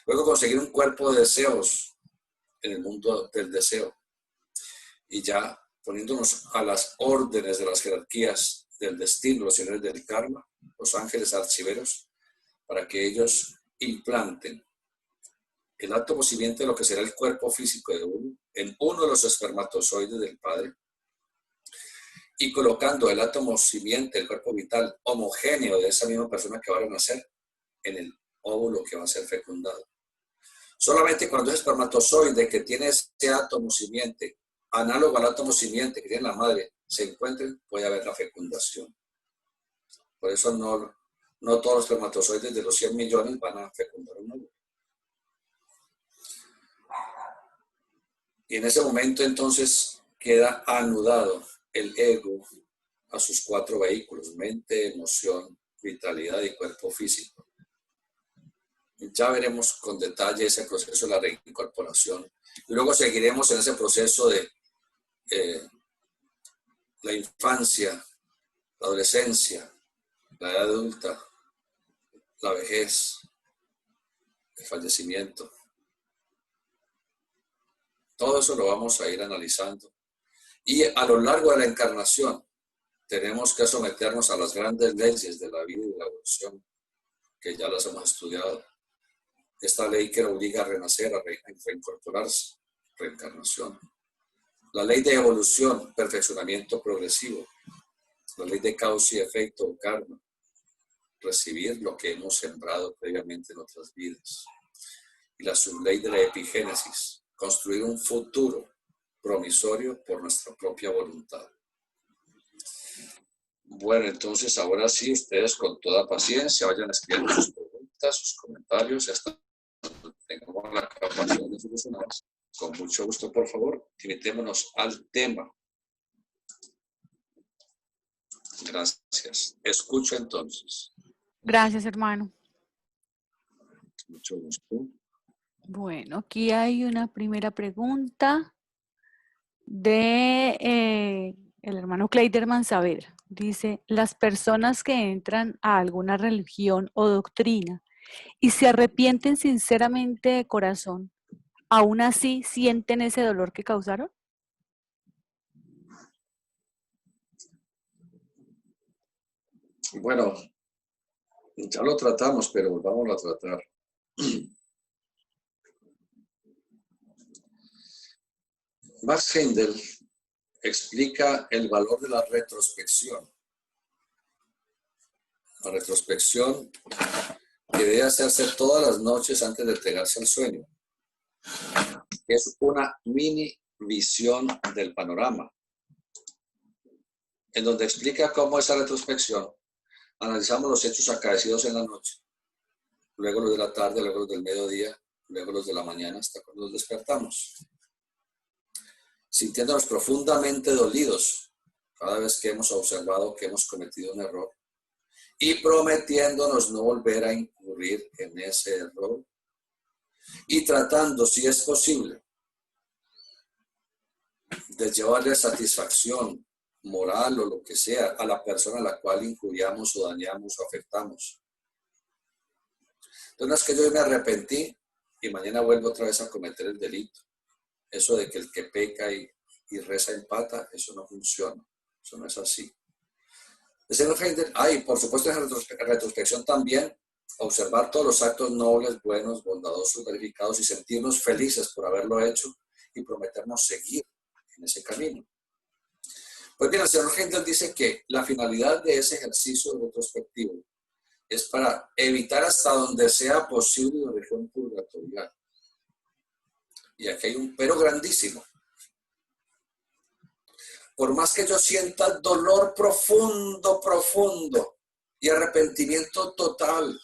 Luego conseguir un cuerpo de deseos en el mundo del deseo. Y ya poniéndonos a las órdenes de las jerarquías del destino, los señores del karma, los ángeles archiveros, para que ellos implanten el acto posible de lo que será el cuerpo físico de uno, en uno de los espermatozoides del Padre, y colocando el átomo simiente, el cuerpo vital homogéneo de esa misma persona que va a nacer en el óvulo que va a ser fecundado. Solamente cuando ese espermatozoide que tiene ese átomo simiente, análogo al átomo simiente que tiene la madre, se encuentren, puede haber la fecundación. Por eso no todos los espermatozoides de los 100 millones van a fecundar un óvulo. Y en ese momento entonces queda anudado el ego a sus 4 vehículos: mente, emoción, vitalidad y cuerpo físico. Ya veremos con detalle ese proceso de la reincorporación. Y luego seguiremos en ese proceso de la infancia, la adolescencia, la edad adulta, la vejez, el fallecimiento. Todo eso lo vamos a ir analizando. Y a lo largo de la encarnación tenemos que someternos a las grandes leyes de la vida y de la evolución, que ya las hemos estudiado. Esta ley que obliga a renacer, a reincorporarse, reencarnación. La ley de evolución, perfeccionamiento progresivo. La ley de causa y efecto o karma. Recibir lo que hemos sembrado previamente en otras vidas. Y la subley de la epigénesis. Construir un futuro promisorio por nuestra propia voluntad. Bueno, entonces ahora sí, ustedes con toda paciencia vayan escribiendo sus preguntas, sus comentarios, hasta tengamos la capacidad de solucionarlas. Con mucho gusto, por favor, limitémonos al tema. Gracias. Escucho entonces. Gracias, hermano. Mucho gusto. Bueno, aquí hay una primera pregunta de el hermano Kleiderman Saavedra. Dice, las personas que entran a alguna religión o doctrina y se arrepienten sinceramente de corazón, ¿aún así sienten ese dolor que causaron? Bueno, ya lo tratamos, pero volvamos a tratar. Max Heindel explica el valor de la retrospección. La retrospección que debe hacerse todas las noches antes de entregarse al sueño. Es una mini visión del panorama, en donde explica cómo esa retrospección analizamos los hechos acaecidos en la noche, luego los de la tarde, luego los del mediodía, luego los de la mañana, hasta cuando nos despertamos. Sintiéndonos profundamente dolidos cada vez que hemos observado que hemos cometido un error y prometiéndonos no volver a incurrir en ese error y tratando, si es posible, de llevarle satisfacción moral o lo que sea a la persona a la cual injuriamos o dañamos o afectamos. Entonces no es que yo me arrepentí y mañana vuelvo otra vez a cometer el delito. Eso de que el que peca y reza empata, eso no funciona. Eso no es así. Por supuesto en retrospección también, observar todos los actos nobles, buenos, bondadosos, verificados y sentirnos felices por haberlo hecho y prometernos seguir en ese camino. Pues bien, el señor Heindel dice que la finalidad de ese ejercicio retrospectivo es para evitar hasta donde sea posible la región purgatorial. Y aquí hay un pero grandísimo. Por más que yo sienta dolor profundo y arrepentimiento total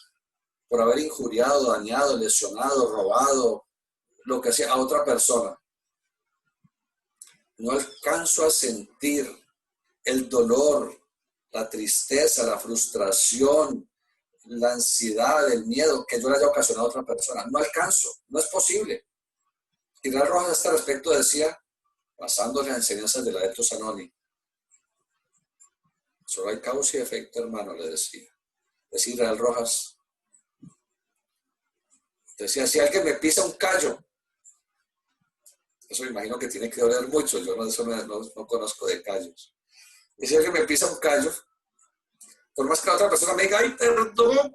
por haber injuriado, dañado, lesionado, robado, lo que sea a otra persona, no alcanzo a sentir el dolor, la tristeza, la frustración, la ansiedad, el miedo que yo le haya ocasionado a otra persona. No alcanzo, no es posible. Y Real Rojas a este respecto decía, basándose en las enseñanzas del Adepto Zanoni, solo hay causa y efecto, hermano, le decía. Decía Real Rojas, decía, si alguien me pisa un callo, eso me imagino que tiene que doler mucho, yo no conozco de callos. Y si alguien me pisa un callo, por más que la otra persona me diga, ay,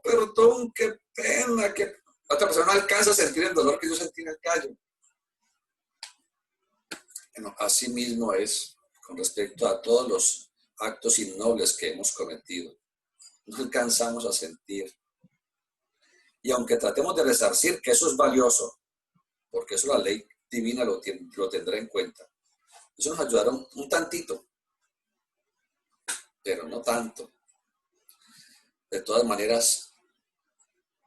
perdón, qué pena, que la otra persona no alcanza a sentir el dolor que yo sentí en el callo. Bueno, así mismo es con respecto a todos los actos innobles que hemos cometido. No alcanzamos a sentir. Y aunque tratemos de resarcir que eso es valioso, porque eso la ley divina lo tendrá en cuenta, eso nos ayudará un tantito, pero no tanto. De todas maneras,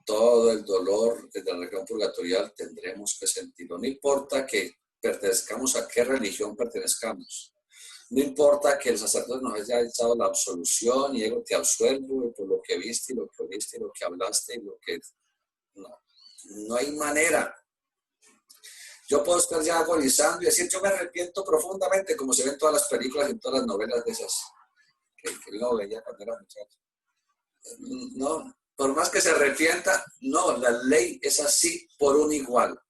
todo el dolor desde la región purgatorial tendremos que sentirlo. No importa que pertenezcamos a qué religión pertenezcamos. No importa que el sacerdote nos haya echado la absolución y digo, te absuelvo por lo que viste y lo que oíste y lo que hablaste y lo que... No hay manera. Yo puedo estar ya agonizando y decir, yo me arrepiento profundamente, como se ven en todas las películas y en todas las novelas de esas que uno veía cuando era muchacho. No, por más que se arrepienta, no, la ley es así por un igual.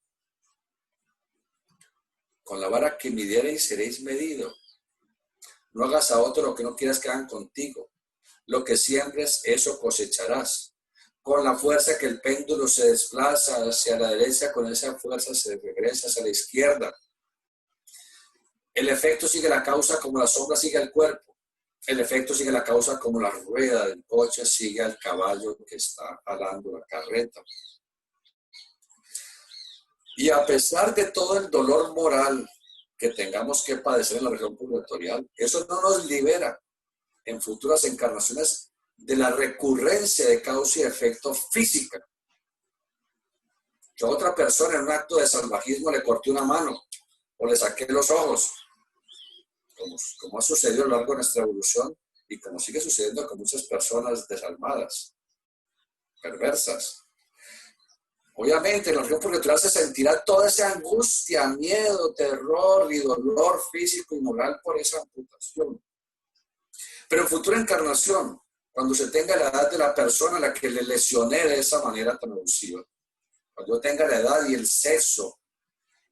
Con la vara que midiereis seréis medido. No hagas a otro lo que no quieras que hagan contigo. Lo que siembres, eso cosecharás. Con la fuerza que el péndulo se desplaza hacia la derecha, con esa fuerza se regresa hacia la izquierda. El efecto sigue la causa como la sombra sigue el cuerpo. El efecto sigue la causa como la rueda del coche sigue al caballo que está jalando la carreta. Y a pesar de todo el dolor moral que tengamos que padecer en la región purgatorial, eso no nos libera en futuras encarnaciones de la recurrencia de causa y efecto física. Yo a otra persona en un acto de salvajismo le corté una mano o le saqué los ojos, como ha sucedido a lo largo de nuestra evolución y como sigue sucediendo con muchas personas desalmadas, perversas. Obviamente en la región purgatorial se sentirá toda esa angustia, miedo, terror y dolor físico y moral por esa amputación. Pero en futura encarnación, cuando se tenga la edad de la persona a la que le lesioné de esa manera tan abusiva, cuando yo tenga la edad y el sexo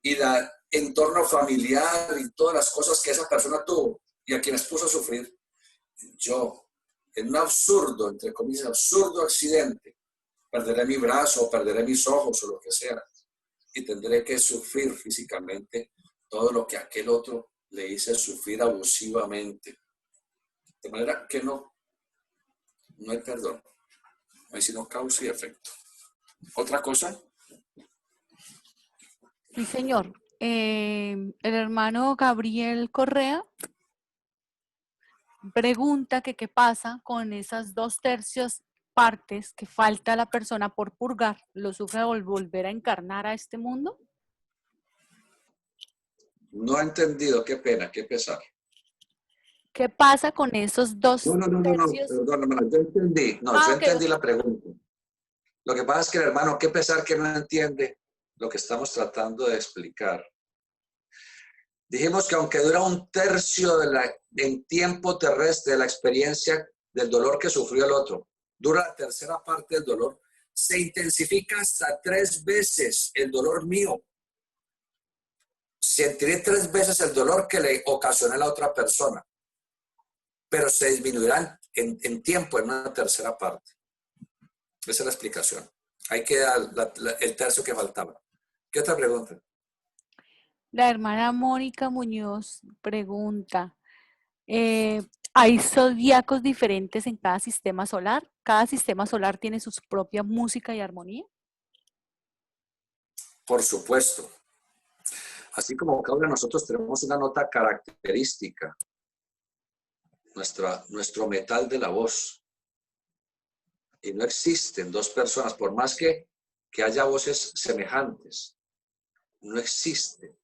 y el entorno familiar y todas las cosas que esa persona tuvo y a quienes puso a sufrir, yo, en un absurdo, entre comillas, absurdo accidente, perderé mi brazo o perderé mis ojos o lo que sea y tendré que sufrir físicamente todo lo que aquel otro le hice sufrir abusivamente. De manera que no hay perdón, no hay sino causa y efecto. ¿Otra cosa? Sí, señor. El hermano Gabriel Correa pregunta que qué pasa con esas 2/3 partes que falta la persona por purgar. ¿Lo sufre al volver a encarnar a este mundo? No he entendido, qué pena, qué pesar. ¿Qué pasa con esos 2/3? Perdón, yo entendí. No, yo entendí la pregunta. Lo que pasa es que el hermano, qué pesar que no entiende lo que estamos tratando de explicar. Dijimos que aunque dura 1/3 en tiempo terrestre de la experiencia del dolor que sufrió el otro, dura la tercera parte del dolor, se intensifica hasta 3 veces el dolor mío. Sentiré 3 veces el dolor que le ocasioné a la otra persona, pero se disminuirá en tiempo en una tercera parte. Esa es la explicación. Ahí queda el tercio que faltaba. ¿Qué otra pregunta? La hermana Mónica Muñoz pregunta, ¿hay zodiacos diferentes en cada sistema solar? ¿Cada sistema solar tiene su propia música y armonía? Por supuesto. Así como cada uno de nosotros tenemos una nota característica, nuestro metal de la voz. Y no existen 2 personas, por más que haya voces semejantes, no existe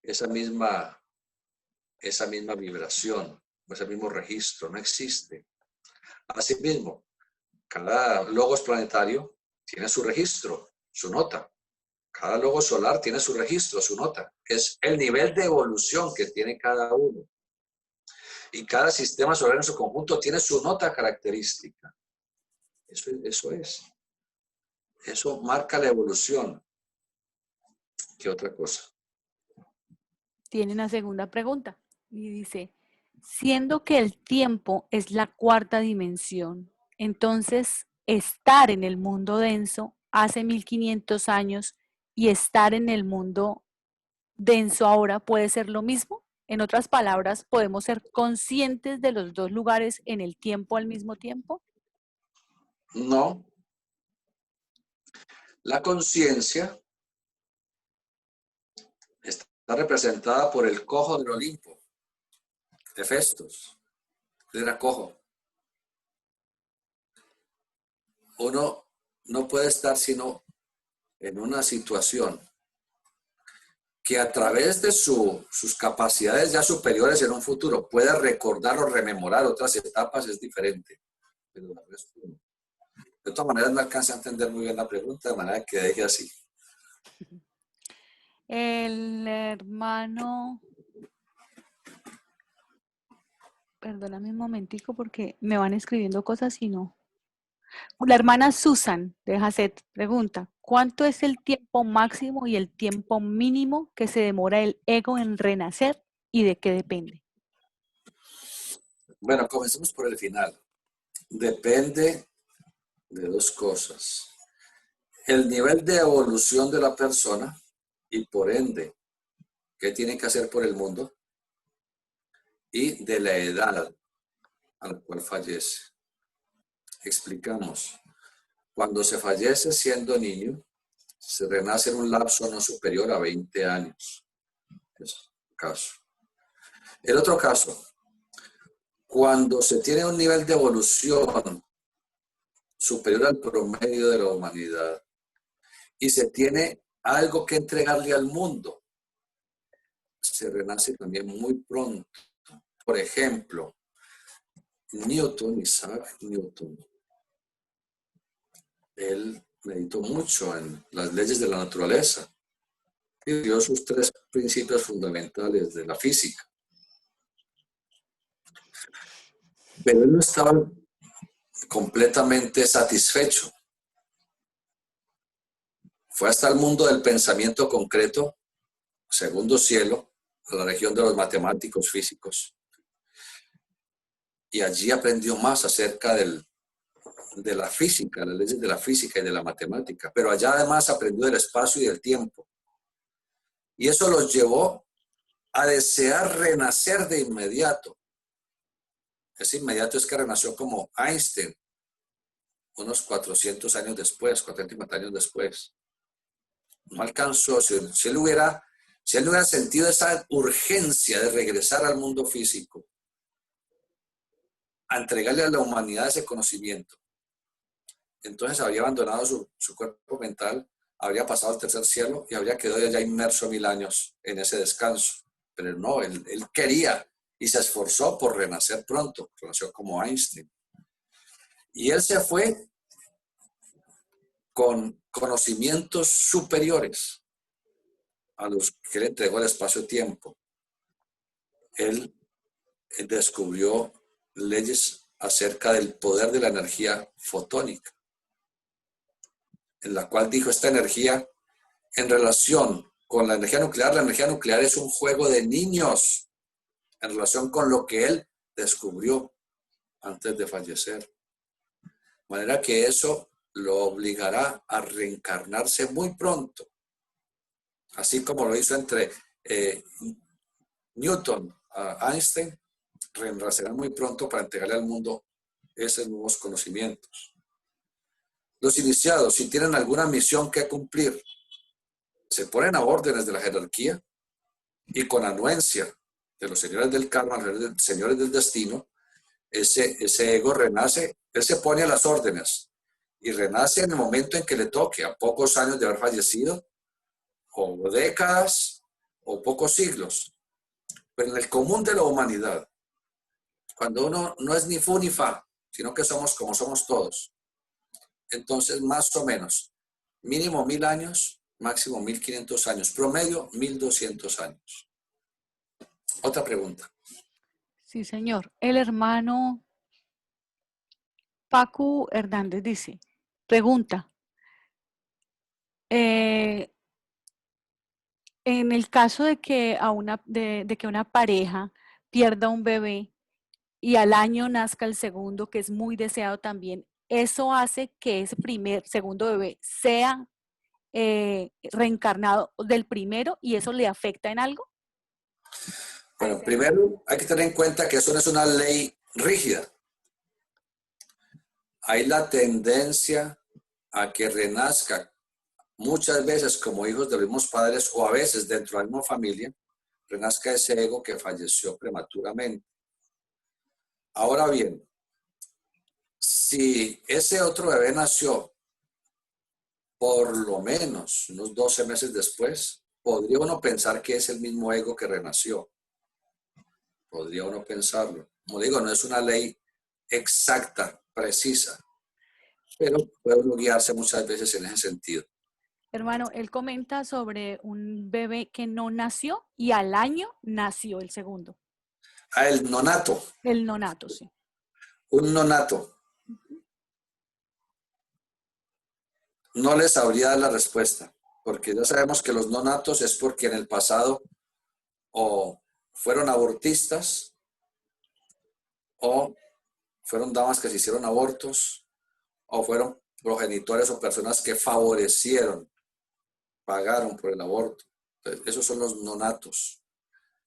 esa misma vibración, ese mismo registro, no existe. Asimismo, cada logos planetario tiene su registro, su nota. Cada logo solar tiene su registro, su nota, que es el nivel de evolución que tiene cada uno. Y cada sistema solar en su conjunto tiene su nota característica. Eso es. Eso marca la evolución. ¿Qué otra cosa? Tiene una segunda pregunta y dice, siendo que el tiempo es la 4ª dimensión, entonces estar en el mundo denso hace 1500 años y estar en el mundo denso ahora puede ser lo mismo. En otras palabras, ¿podemos ser conscientes de los dos lugares en el tiempo al mismo tiempo? No. La conciencia está representada por el cojo del Olimpo, Hefestos. Él era cojo. Uno no puede estar sino en una situación que a través de sus capacidades ya superiores en un futuro pueda recordar o rememorar otras etapas, es diferente. Pero el resto no. De todas maneras no alcanza a entender muy bien la pregunta, de manera que deje así. El hermano, perdóname un momentico porque me van escribiendo cosas y no. La hermana Susan de Jacet pregunta, ¿cuánto es el tiempo máximo y el tiempo mínimo que se demora el ego en renacer y de qué depende? Bueno, comencemos por el final. Depende de dos cosas. El nivel de evolución de la persona y por ende, qué tiene que hacer por el mundo y de la edad a la cual fallece. Explicamos. Cuando se fallece siendo niño, se renace en un lapso no superior a 20 años. Es un caso. El otro caso, cuando se tiene un nivel de evolución superior al promedio de la humanidad y se tiene algo que entregarle al mundo, se renace también muy pronto. Por ejemplo, Isaac Newton, él meditó mucho en las leyes de la naturaleza y dio sus tres principios fundamentales de la física. Pero él no estaba completamente satisfecho. Fue hasta el mundo del pensamiento concreto, segundo cielo, a la región de los matemáticos físicos. Y allí aprendió más acerca de la física, las leyes de la física y de la matemática. Pero allá además aprendió del espacio y del tiempo. Y eso los llevó a desear renacer de inmediato. Ese inmediato es que renació como Einstein, unos 400 años después, 450 años después. No alcanzó, si él hubiera sentido esa urgencia de regresar al mundo físico, a entregarle a la humanidad ese conocimiento, entonces habría abandonado su cuerpo mental, habría pasado al tercer cielo y habría quedado ya inmerso 1000 años en ese descanso. Pero no, él quería y se esforzó por renacer pronto, renació como Einstein. Y él se fue con conocimientos superiores a los que le entregó el espacio-tiempo. Él descubrió leyes acerca del poder de la energía fotónica, en la cual dijo esta energía en relación con la energía nuclear es un juego de niños en relación con lo que él descubrió antes de fallecer. De manera que eso lo obligará a reencarnarse muy pronto, así como lo hizo entre Newton a Einstein, reencarnará muy pronto para entregarle al mundo esos nuevos conocimientos. Los iniciados, si tienen alguna misión que cumplir, se ponen a órdenes de la jerarquía y con anuencia de los señores del karma, señores del destino, ese ego renace, él se pone a las órdenes y renace en el momento en que le toque, a pocos años de haber fallecido, o décadas, o pocos siglos. Pero en el común de la humanidad, cuando uno no es ni fu ni fa, sino que somos como somos todos, entonces más o menos, mínimo 1000 años, máximo 1500 años, promedio 1200 años. Otra pregunta. Sí, señor. El hermano Paco Hernández dice, pregunta, en el caso de que, de que una pareja pierda un bebé y al año nazca el segundo, que es muy deseado también, ¿eso hace que ese segundo bebé sea reencarnado del primero y eso le afecta en algo? Bueno, primero hay que tener en cuenta que eso no es una ley rígida. Hay la tendencia a que renazca muchas veces como hijos de los mismos padres o a veces dentro de la misma familia, renazca ese ego que falleció prematuramente. Ahora bien, si ese otro bebé nació por lo menos unos 12 meses después, podría uno pensar que es el mismo ego que renació. Podría uno pensarlo. Como digo, no es una ley exacta, precisa, pero puede uno guiarse muchas veces en ese sentido. Hermano, él comenta sobre un bebé que no nació y al año nació el segundo. Ah, el nonato. El nonato, sí. Un nonato. No les sabría dar la respuesta, porque ya sabemos que los nonatos es porque en el pasado o fueron abortistas o fueron damas que se hicieron abortos o fueron progenitores o personas que favorecieron, pagaron por el aborto. Entonces, esos son los nonatos.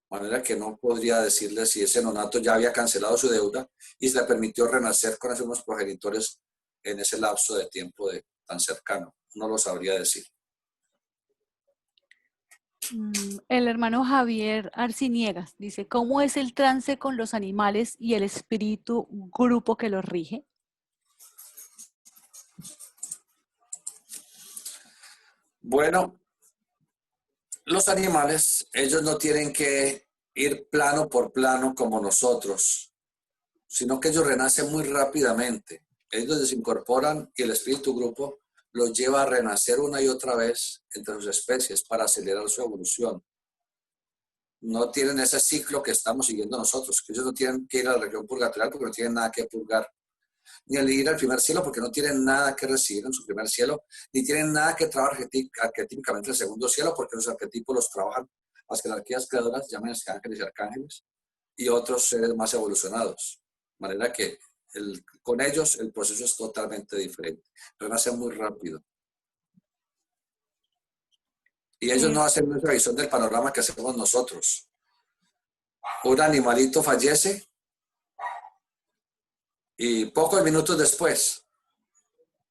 De manera que no podría decirle si ese nonato ya había cancelado su deuda y se le permitió renacer con esos mismos progenitores en ese lapso de tiempo tan cercano. No lo sabría decir. El hermano Javier Arciniegas dice, ¿cómo es el trance con los animales y el espíritu grupo que los rige? Bueno, los animales, ellos no tienen que ir plano por plano como nosotros, sino que ellos renacen muy rápidamente. Ellos desincorporan y el espíritu grupo los lleva a renacer una y otra vez entre sus especies para acelerar su evolución. No tienen ese ciclo que estamos siguiendo nosotros, que ellos no tienen que ir a la región purgatorial porque no tienen nada que purgar, ni al ir al primer cielo porque no tienen nada que recibir en su primer cielo, ni tienen nada que trabajar arquetípicamente en el segundo cielo porque los arquetipos los trabajan las jerarquías creadoras, llámense ángeles y arcángeles, y otros seres más evolucionados. De manera que con ellos el proceso es totalmente diferente. Renacen muy rápido. Y ellos no hacen una visión del panorama que hacemos nosotros. Un animalito fallece y pocos minutos después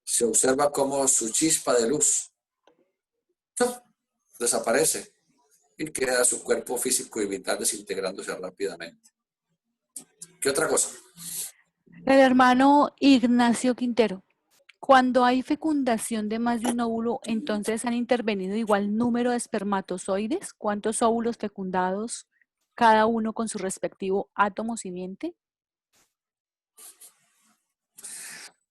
se observa cómo su chispa de luz desaparece y queda su cuerpo físico y vital desintegrándose rápidamente. ¿Qué otra cosa? El hermano Ignacio Quintero, cuando hay fecundación de más de un óvulo, entonces han intervenido igual número de espermatozoides. ¿Cuántos óvulos fecundados, cada uno con su respectivo átomo simiente?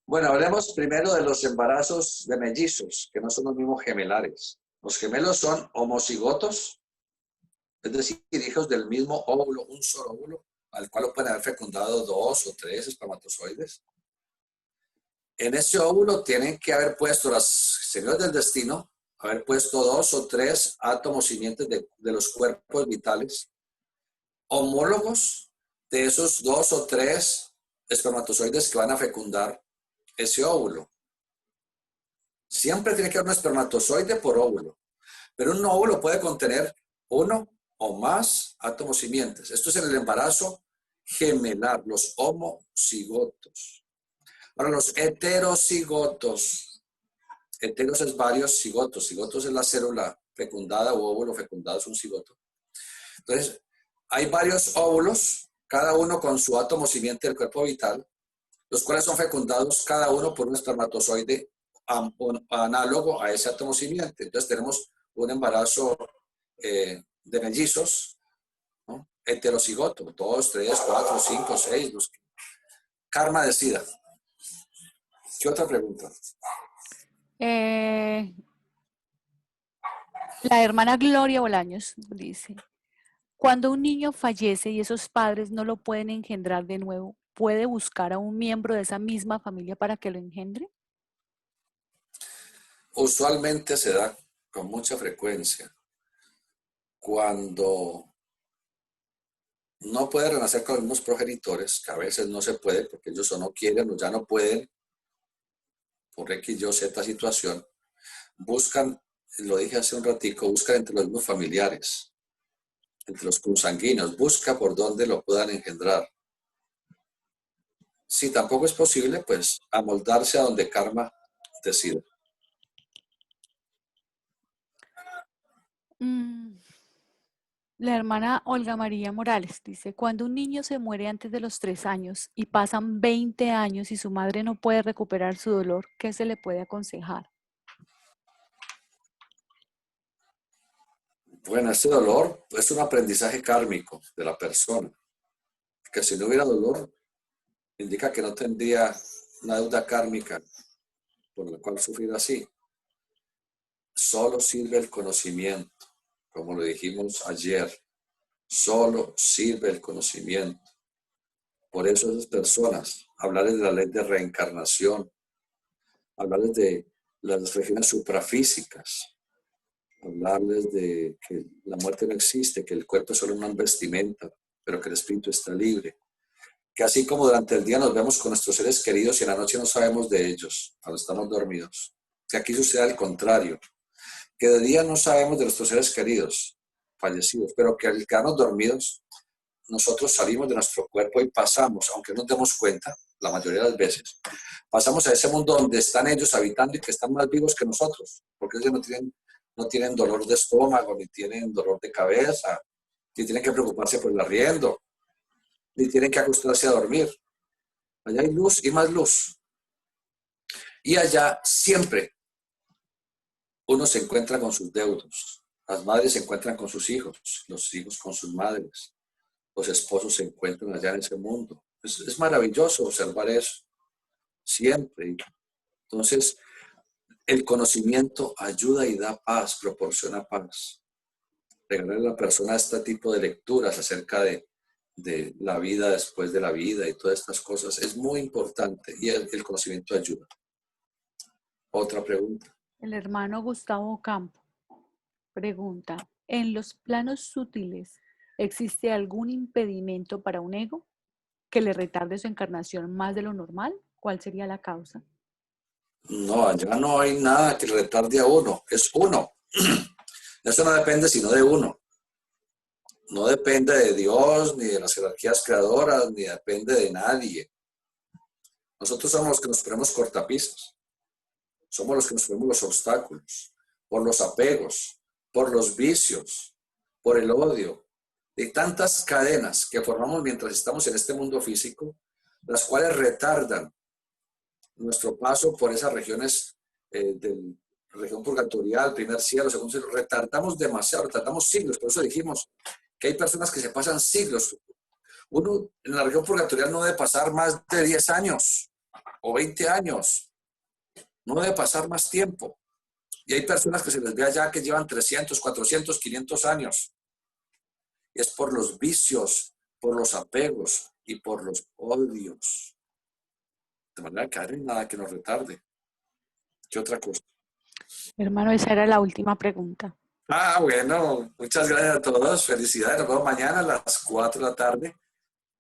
Bueno, hablemos primero de los embarazos de mellizos, que no son los mismos gemelares. Los gemelos son homocigotos, es decir, hijos del mismo óvulo, un solo óvulo, al cual pueden haber fecundado 2 o 3 espermatozoides. En ese óvulo tienen que haber puesto las señoras del destino, haber puesto 2 o 3 átomos simientes de los cuerpos vitales, homólogos de esos 2 o 3 espermatozoides que van a fecundar ese óvulo. Siempre tiene que haber un espermatozoide por óvulo, pero un óvulo puede contener 1 o más átomos simientes. Esto es en el embarazo gemelar, los homocigotos. Ahora, los heterocigotos. Heteros es varios cigotos. Cigotos es la célula fecundada o óvulo fecundado, es un cigoto. Entonces, hay varios óvulos, cada uno con su átomo simiente del cuerpo vital, los cuales son fecundados cada uno por un espermatozoide análogo a ese átomo simiente. Entonces, tenemos un embarazo de mellizos, ¿no? Heterocigoto, 2, 3, 4, 5, 6, los karma decida. ¿Qué otra pregunta? La hermana Gloria Bolaños dice, cuando un niño fallece y esos padres no lo pueden engendrar de nuevo, ¿puede buscar a un miembro de esa misma familia para que lo engendre? Usualmente se da con mucha frecuencia cuando no puede renacer con los mismos progenitores, que a veces no se puede porque ellos o no quieren o ya no pueden, por X, Y, Z situación, buscan, lo dije hace un ratico, buscan entre los mismos familiares. entre los consanguíneos, busca por dónde lo puedan engendrar. Si tampoco es posible, pues amoldarse a donde karma decida. La hermana Olga María Morales dice, cuando un niño se muere antes de los 3 años y pasan 20 años y su madre no puede recuperar su dolor, ¿qué se le puede aconsejar? Bueno, este dolor es un aprendizaje kármico de la persona, que si no hubiera dolor, indica que no tendría una deuda kármica por la cual sufrir así. Solo sirve el conocimiento, como lo dijimos ayer, solo sirve el conocimiento. Por eso esas personas, hablarles de la ley de reencarnación, hablarles de las regiones suprafísicas, hablarles de que la muerte no existe, que el cuerpo es solo una vestimenta, pero que el espíritu está libre. Que así como durante el día nos vemos con nuestros seres queridos y en la noche no sabemos de ellos, cuando estamos dormidos. Que aquí sucede al contrario, que de día no sabemos de nuestros seres queridos, fallecidos, pero que al quedarnos dormidos, nosotros salimos de nuestro cuerpo y pasamos, aunque no nos demos cuenta, la mayoría de las veces, pasamos a ese mundo donde están ellos habitando y que están más vivos que nosotros, porque ellos no tienen dolor de estómago, ni tienen dolor de cabeza, ni tienen que preocuparse por el arriendo, ni tienen que acostarse a dormir. Allá hay luz y más luz. Y allá siempre uno se encuentra con sus deudos. Las madres se encuentran con sus hijos, los hijos con sus madres, los esposos se encuentran allá en ese mundo. Es maravilloso observar eso, siempre. Entonces, el conocimiento ayuda y da paz, proporciona paz. Regalarle a la persona este tipo de lecturas acerca de la vida después de la vida y todas estas cosas es muy importante y el conocimiento ayuda. Otra pregunta. El hermano Gustavo Campo pregunta, ¿en los planos sutiles existe algún impedimento para un ego que le retarde su encarnación más de lo normal? ¿Cuál sería la causa? No, allá no hay nada que retarde a uno, es uno. Eso no depende sino de uno. No depende de Dios, ni de las jerarquías creadoras, ni depende de nadie. Nosotros somos los que nos ponemos cortapisas. Somos los que nos ponemos los obstáculos, por los apegos, por los vicios, por el odio, de tantas cadenas que formamos mientras estamos en este mundo físico, las cuales retardan nuestro paso por esas regiones de región purgatorial, primer cielo, segundo cielo. Retardamos demasiado, retardamos siglos. Por eso dijimos que hay personas que se pasan siglos. Uno en la región purgatorial no debe pasar más de 10 años o 20 años. No debe pasar más tiempo. Y hay personas que se les ve allá que llevan 300, 400, 500 años. Y es por los vicios, por los apegos y por los odios. De manera que no hay nada que nos retarde. ¿Qué otra cosa? Hermano, esa era la última pregunta. Bueno, muchas gracias a todos. Felicidades. Nos vemos mañana a las 4 de la tarde.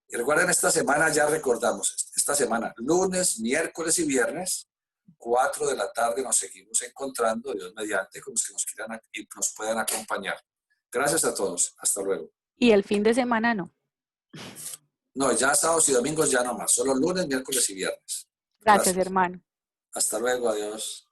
Y recuerden, esta semana ya recordamos, esta semana, lunes, miércoles y viernes, 4 de la tarde nos seguimos encontrando, Dios mediante, con los que nos quieran y nos puedan acompañar. Gracias a todos. Hasta luego. Y el fin de semana no. No, ya sábados y domingos ya no más. Solo lunes, miércoles y viernes. Gracias, hermano. Hasta luego. Adiós.